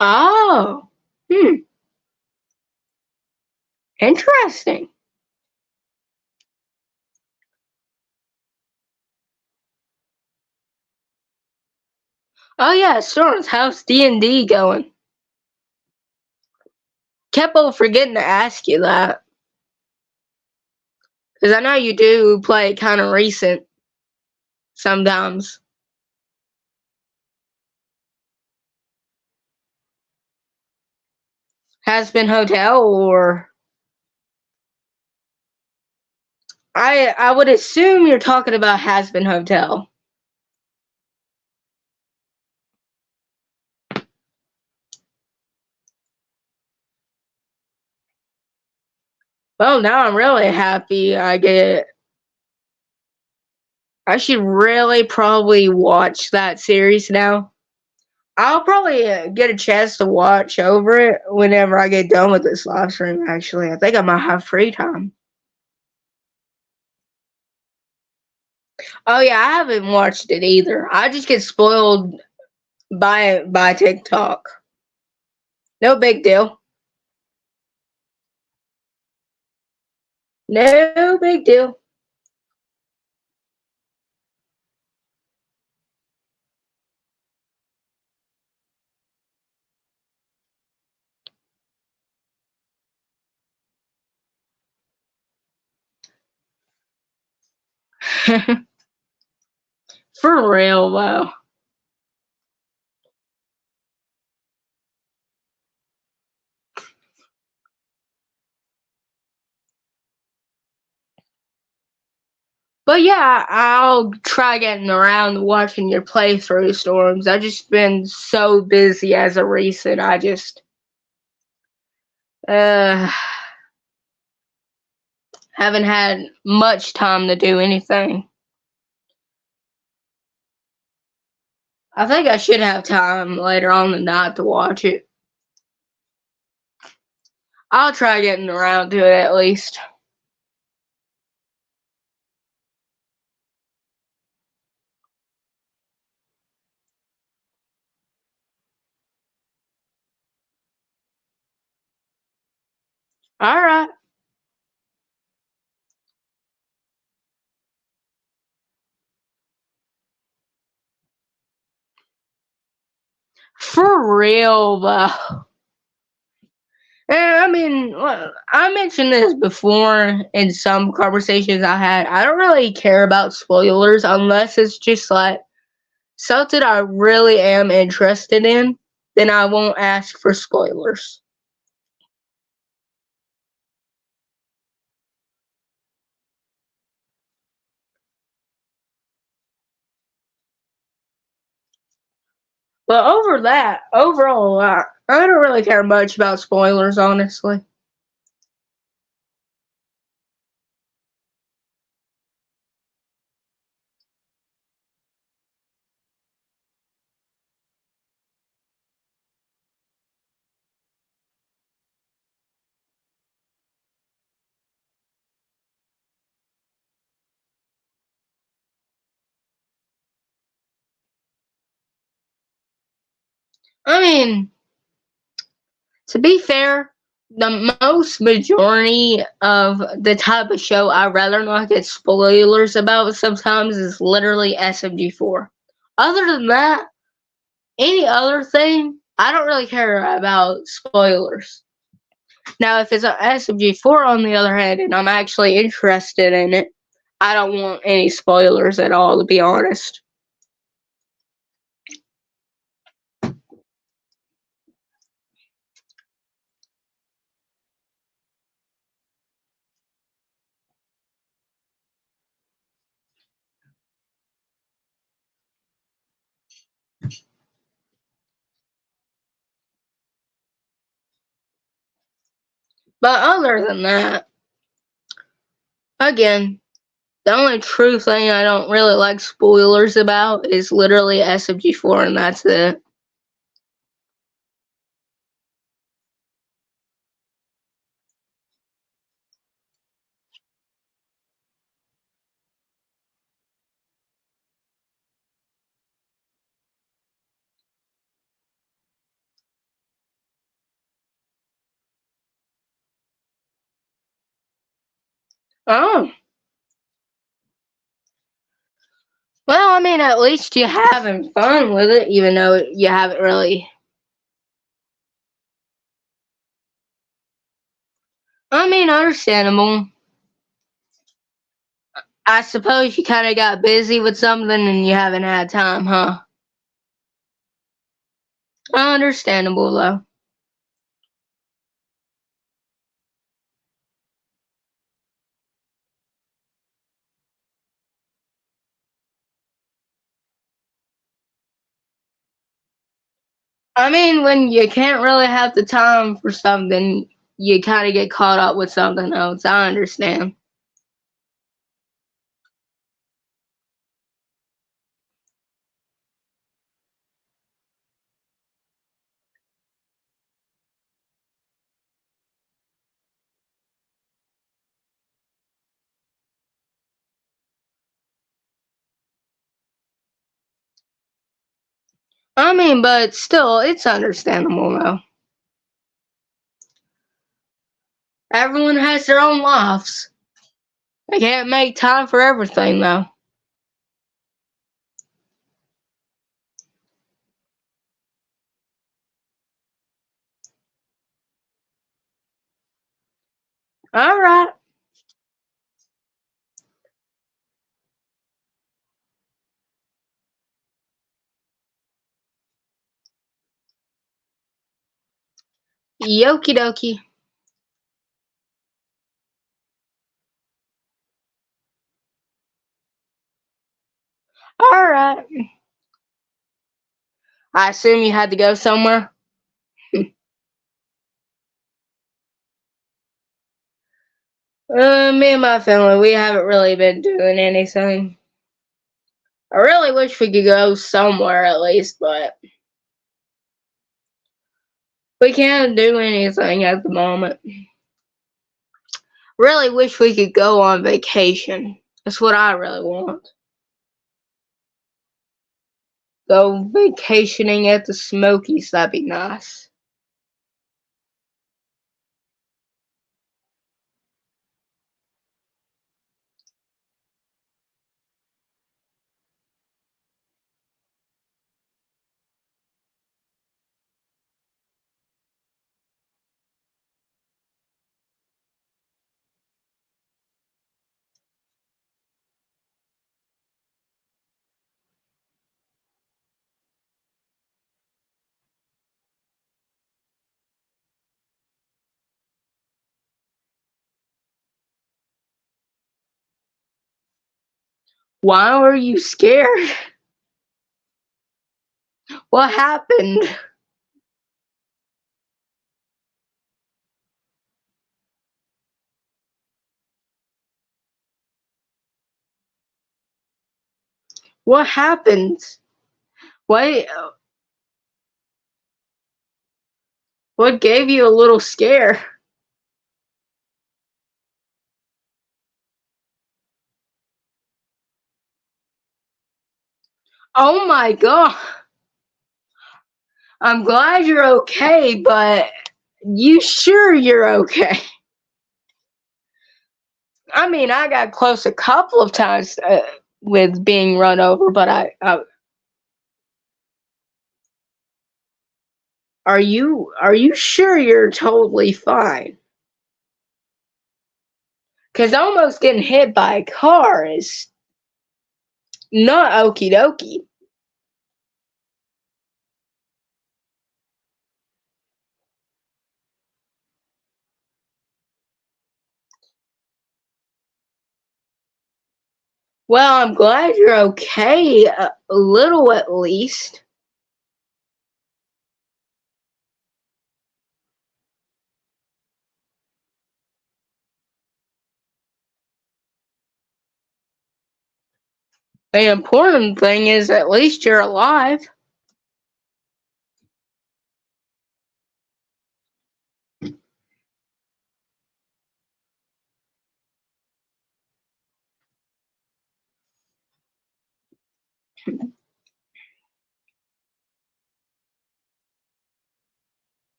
Oh. Hmm. Interesting. Oh yeah, Storms, how's D&D going? Kept on forgetting to ask you that. Because I know you do play kind of recent sometimes. Has-Been Hotel, or I would assume you're talking about Has-Been Hotel. Well, now I'm really happy I should really probably watch that series now. I'll probably get a chance to watch over it whenever I get done with this live stream, actually. I think I might have free time. Oh yeah, I haven't watched it either. I just get spoiled by TikTok. No big deal. No big deal. For real though. But yeah, I'll try getting around to watching your playthrough, Storms. I've just been so busy as of recent. I just uh haven't had much time to do anything. I think I should have time later on tonight to watch it. I'll try getting around to it at least. Alright. For real though. And I mean, I mentioned this before in some conversations I had. I don't really care about spoilers unless it's just like something I really am interested in. Then I won't ask for spoilers. But overall, I don't really care much about spoilers, honestly. I mean, to be fair, the most majority of the type of show I rather not get spoilers about sometimes is literally SMG4. Other than that, any other thing, I don't really care about spoilers. Now, if it's an SMG4 on the other hand, and I'm actually interested in it, I don't want any spoilers at all, to be honest. But other than that, again, the only true thing I don't really like spoilers about is literally SMG4, and that's it. Oh. Well, I mean, at least you're having fun with it, even though you haven't really. I mean, understandable. I suppose you kind of got busy with something and you haven't had time, huh? Understandable, though. I mean, when you can't really have the time for something, you kind of get caught up with something else. I understand. I mean, but still, it's understandable, though. Everyone has their own lives. They can't make time for everything, though. All right. Yoki dokie. All right. I assume you had to go somewhere. Me and my family, we haven't really been doing anything. I really wish we could go somewhere at least, but we can't do anything at the moment. Really wish we could go on vacation. That's what I really want. Go vacationing at the Smokies, that'd be nice. Why were you scared? What happened? What happened? Wait, what gave you a little scare? Oh my god. I'm glad you're okay, but you sure you're okay? I mean, I got close a couple of times with being run over, but are you sure you're totally fine? Because almost getting hit by a car is not okie dokie. Well, I'm glad you're okay, a little at least. The important thing is at least you're alive.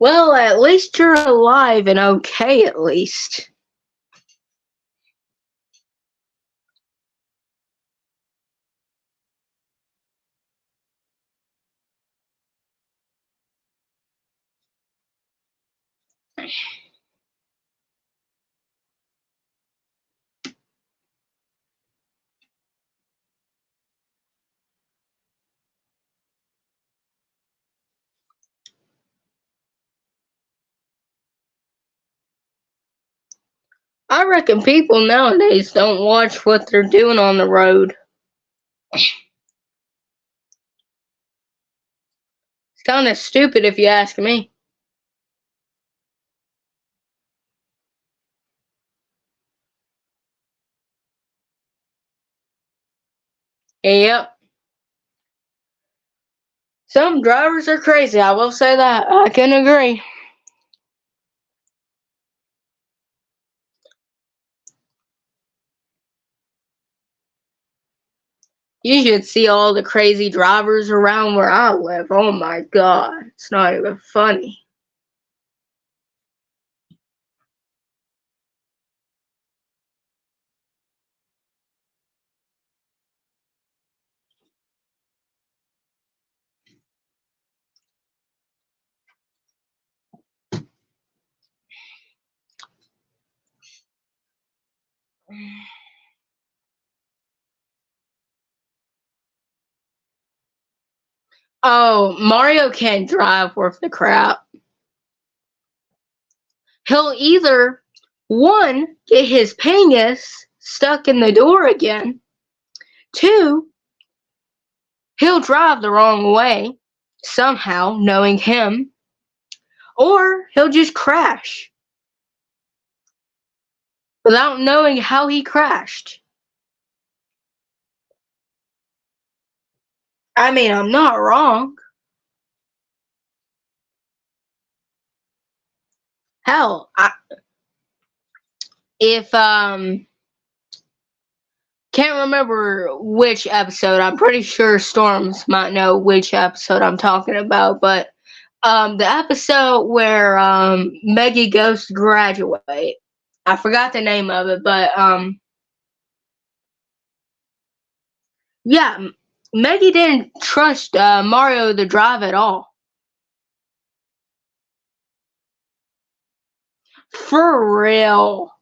Well, at least you're alive and okay, at least. I reckon people nowadays don't watch what they're doing on the road. It's kind of stupid if you ask me. Yep. Some drivers are crazy, I will say that. I can agree. You should see all the crazy drivers around where I live. Oh my god. It's not even funny. Oh, Mario can't drive worth the crap. He'll either, one, get his penis stuck in the door again, two, he'll drive the wrong way, somehow, knowing him, or he'll just crash without knowing how he crashed. I mean, I'm not wrong. Hell, if can't remember which episode. I'm pretty sure Storms might know which episode I'm talking about, but the episode where Maggie goes to graduate. I forgot the name of it, but yeah, Maggie didn't trust Mario to drive at all. For real.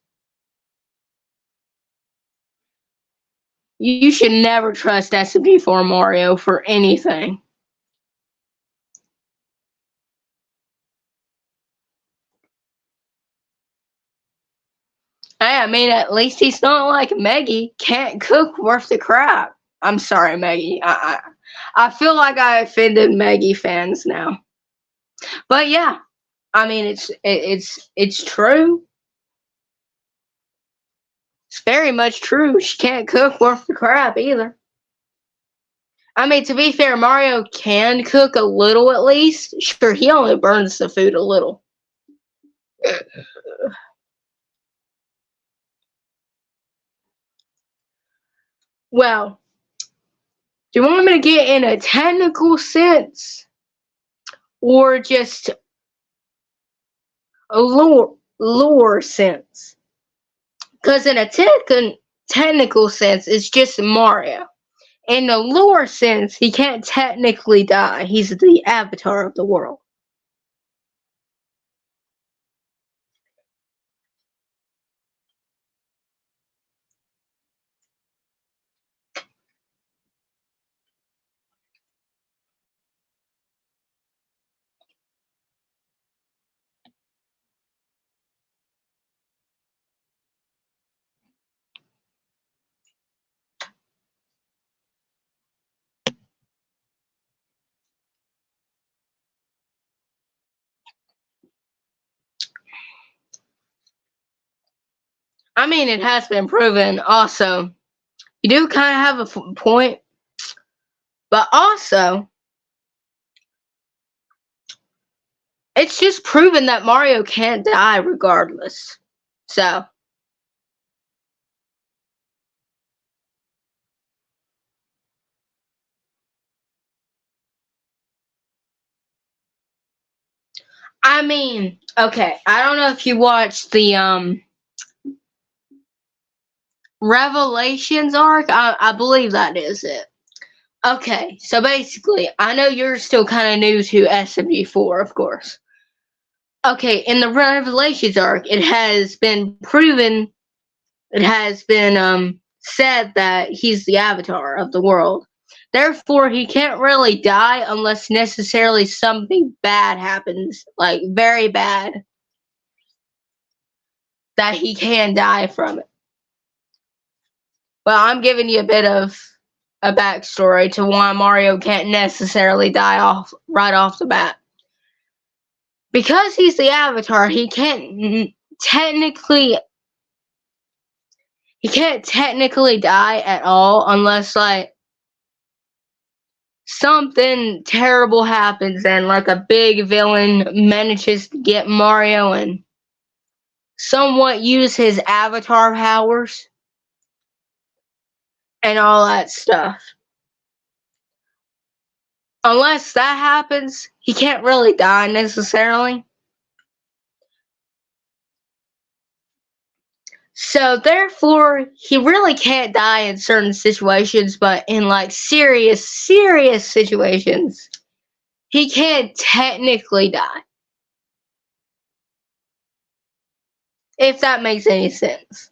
You should never trust SMP4 Mario for anything. I mean, at least he's not like Maggie. Can't cook worth the crap. I'm sorry, Maggie. I feel like I offended Maggie fans now. But yeah, I mean, it's true. It's very much true. She can't cook worth the crap either. I mean, to be fair, Mario can cook a little at least. Sure, he only burns the food a little. Well, do you want me to get in a technical sense or just a lore sense? Because in a technical sense, it's just Mario. In the lore sense, he can't technically die. He's the avatar of the world. I mean, it has been proven also. You do kind of have a point, but also, it's just proven that Mario can't die regardless. So, I mean, okay, I don't know if you watched the Revelations arc. I believe that is it. Okay, so basically, I know you're still kind of new to SMG4, of course. Okay, in the Revelations arc, it has been proven, it has been said that he's the avatar of the world. Therefore, he can't really die unless necessarily something bad happens, like very bad, that he can die from it. Well, I'm giving you a bit of a backstory to why Mario can't necessarily die off right off the bat. Because he's the avatar, technically he can't technically die at all unless like something terrible happens and like a big villain manages to get Mario and somewhat use his avatar powers and all that stuff. Unless that happens, he can't really die necessarily. So therefore, he really can't die in certain situations, but in like serious situations, he can't technically die. If that makes any sense.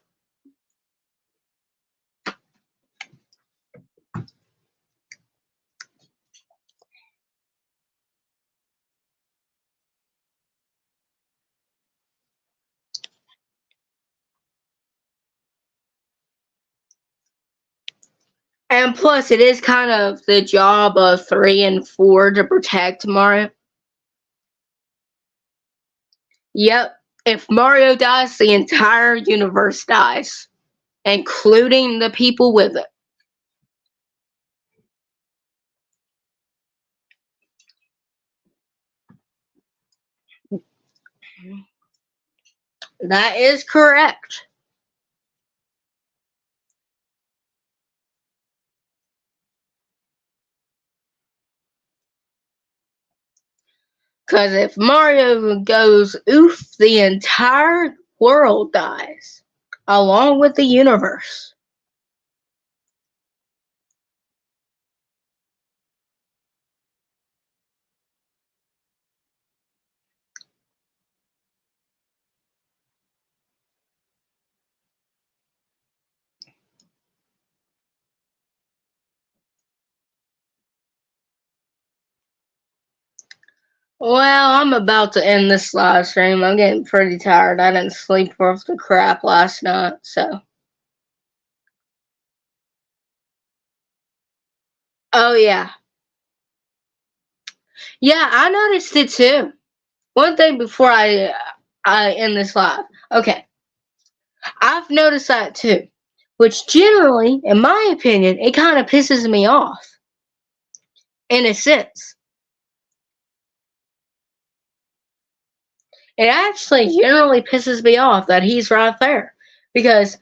And plus, it is kind of the job of 3 and 4 to protect Mario. Yep. If Mario dies, the entire universe dies, including the people with it. That is correct. Because if Mario goes oof, the entire world dies, along with the universe. Well, I'm about to end this live stream. I'm getting pretty tired. I didn't sleep worth the crap last night, so. Oh, yeah. Yeah, I noticed it too. One thing before I end this live. Okay. I've noticed that too. Which generally, in my opinion, it kind of pisses me off. In a sense. It actually generally pisses me off that he's right there. Because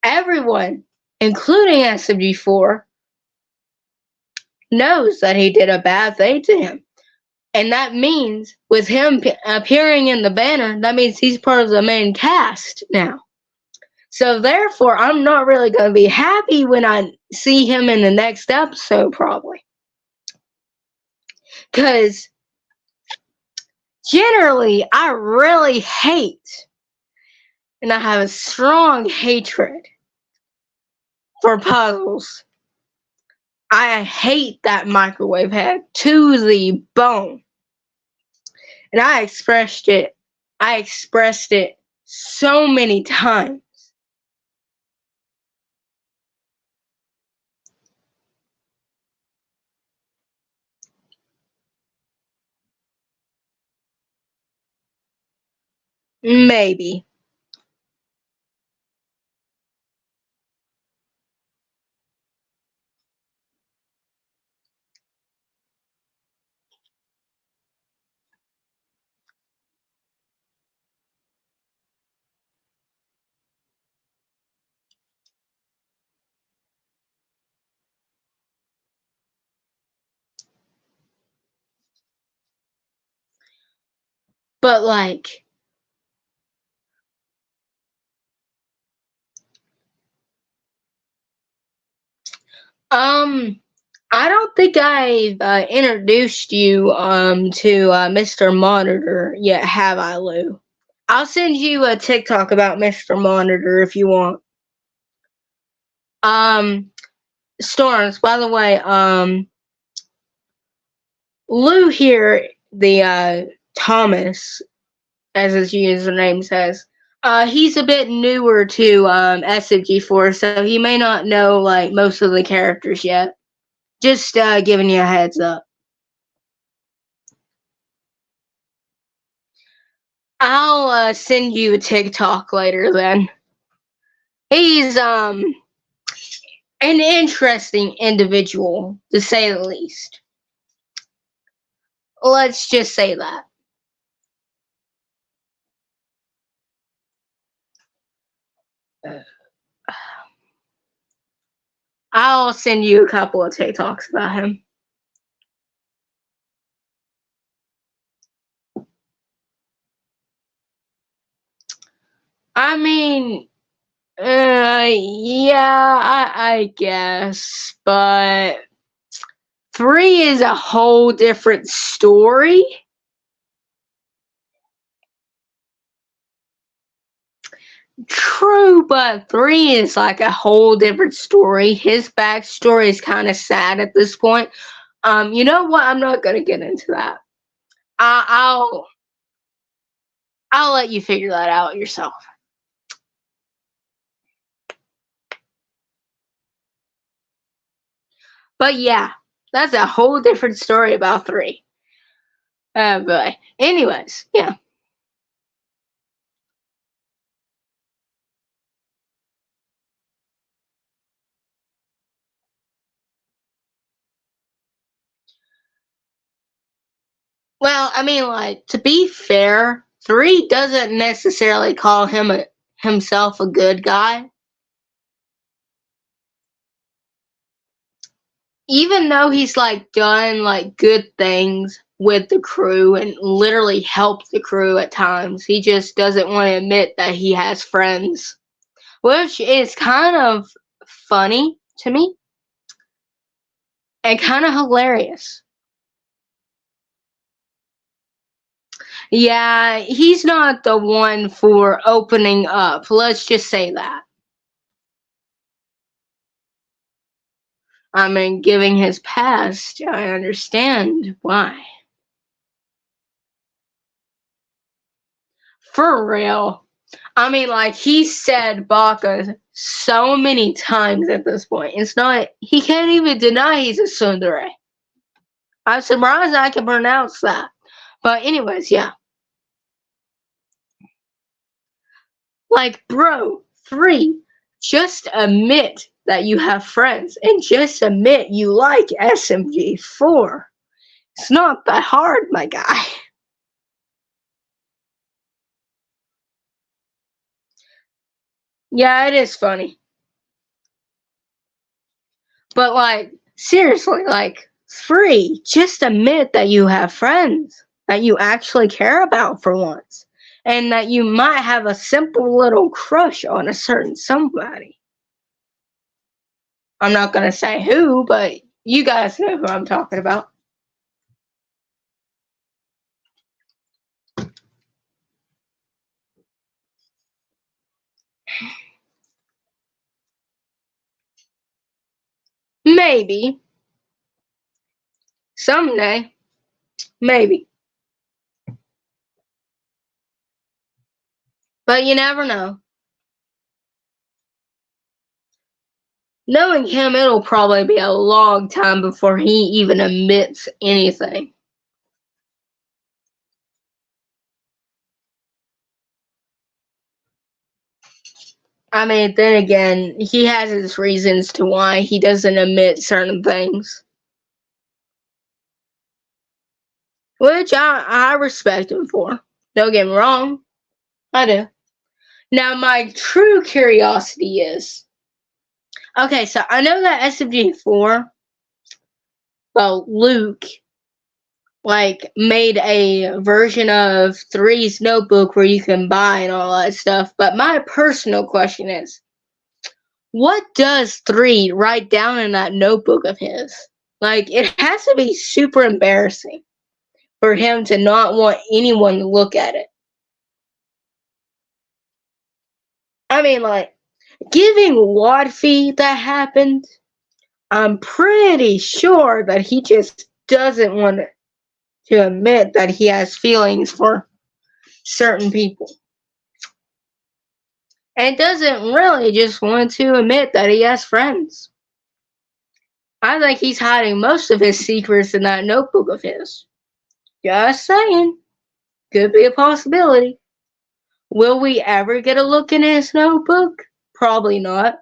everyone, including SMG4, knows that he did a bad thing to him. And that means, with him appearing in the banner, that means he's part of the main cast now. So therefore, I'm not really going to be happy when I see him in the next episode, probably. Because generally, I really hate, and I have a strong hatred for puzzles. I hate that microwave head to the bone. And I expressed it so many times. Maybe. But like, I don't think I've introduced you to Mr. Monitor yet, have I, Lou? I'll send you a TikTok about Mr. Monitor if you want. Storms, by the way, Lou here, the Thomas, as his username says, he's a bit newer to SMG4, so he may not know like most of the characters yet. Just giving you a heads up. I'll send you a TikTok later then. He's an interesting individual, to say the least. Let's just say that. I'll send you a couple of TikToks about him. I mean, yeah, I guess, but 3 is a whole different story. True, but 3 is like a whole different story. His backstory is kind of sad at this point. You know what? I'm not gonna get into that. I'll let you figure that out yourself. But yeah, that's a whole different story about 3. Oh boy. Anyways, yeah. Well, I mean, like, to be fair, 3 doesn't necessarily call himself a good guy. Even though he's like done like good things with the crew and literally helped the crew at times, he just doesn't want to admit that he has friends, which is kind of funny to me and kind of hilarious. Yeah, he's not the one for opening up. Let's just say that. I mean, given his past, I understand why. For real. I mean, like, he said Baka so many times at this point. It's not, he can't even deny he's a tsundere. I'm surprised I can pronounce that. But anyways, yeah. Like, bro, 3, just admit that you have friends and just admit you like SMG4. It's not that hard, my guy. Yeah, it is funny. But like, seriously, like, 3, just admit that you have friends that you actually care about for once. And that you might have a simple little crush on a certain somebody. I'm not going to say who, but you guys know who I'm talking about. Maybe. Someday. Maybe. But you never know. Knowing him, it'll probably be a long time before he even admits anything. I mean, then again, he has his reasons to why he doesn't admit certain things. Which I respect him for. Don't get me wrong. I do. Now, my true curiosity is... Okay, so I know that SMG4, well, Luke, like made a version of Three's notebook where you can buy and all that stuff. But my personal question is, what does Three write down in that notebook of his? Like, it has to be super embarrassing for him to not want anyone to look at it. I mean, like, giving Wadfie that happened, I'm pretty sure that he just doesn't want to admit that he has feelings for certain people. And doesn't really just want to admit that he has friends. I think he's hiding most of his secrets in that notebook of his. Just saying. Could be a possibility. Will we ever get a look in his notebook? Probably not.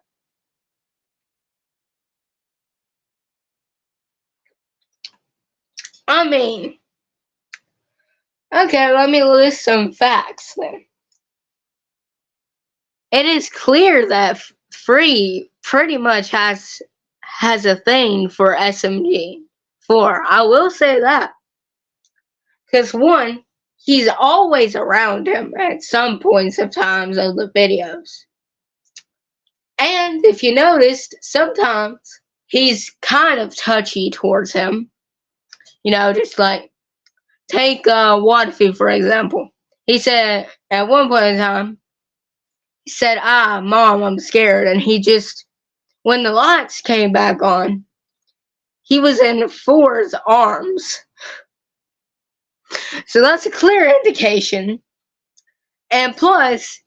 I mean, okay, let me list some facts then. It is clear that Free pretty much has a thing for SMG4. I will say that. Because one, he's always around him at some points of times of the videos. And if you noticed, sometimes he's kind of touchy towards him. You know, just like, take Wadfie, for example. He said, at one point in time, he said, Mom, I'm scared. And he just, when the lights came back on, he was in 4's arms. So that's a clear indication. And plus,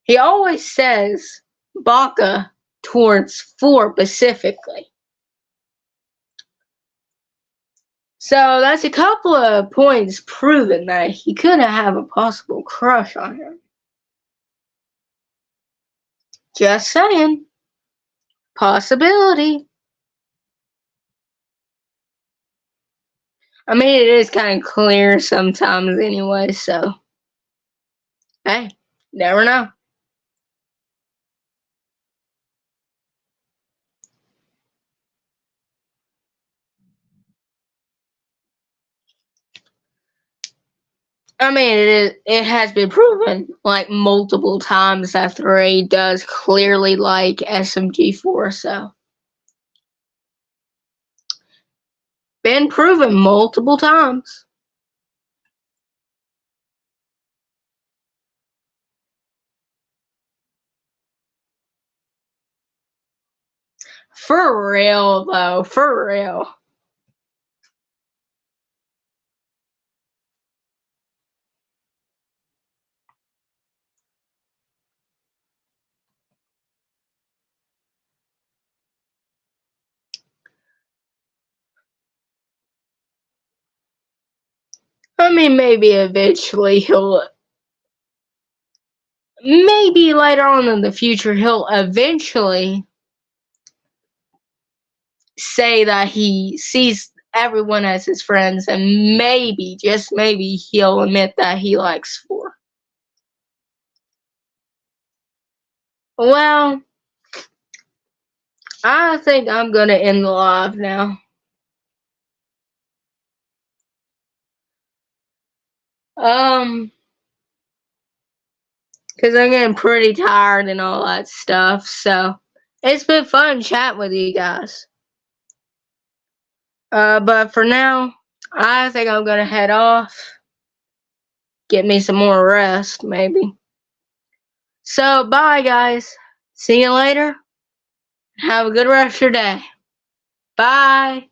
he always says Baka towards 4 specifically. So that's a couple of points proven that he could have a possible crush on him. Just saying. Possibility. I mean, it is kind of clear sometimes anyway, so hey, never know. I mean, it has been proven like multiple times that 3 does clearly like SMG4, so been proven multiple times. For real though, for real. I mean, maybe eventually maybe later on in the future, he'll eventually say that he sees everyone as his friends, and maybe, just maybe, he'll admit that he likes 4. Well, I think I'm gonna end the live now. Because I'm getting pretty tired and all that stuff, so it's been fun chatting with you guys. But for now, I think I'm gonna head off. Get me some more rest, maybe. So, bye, guys. See you later. Have a good rest of your day. Bye.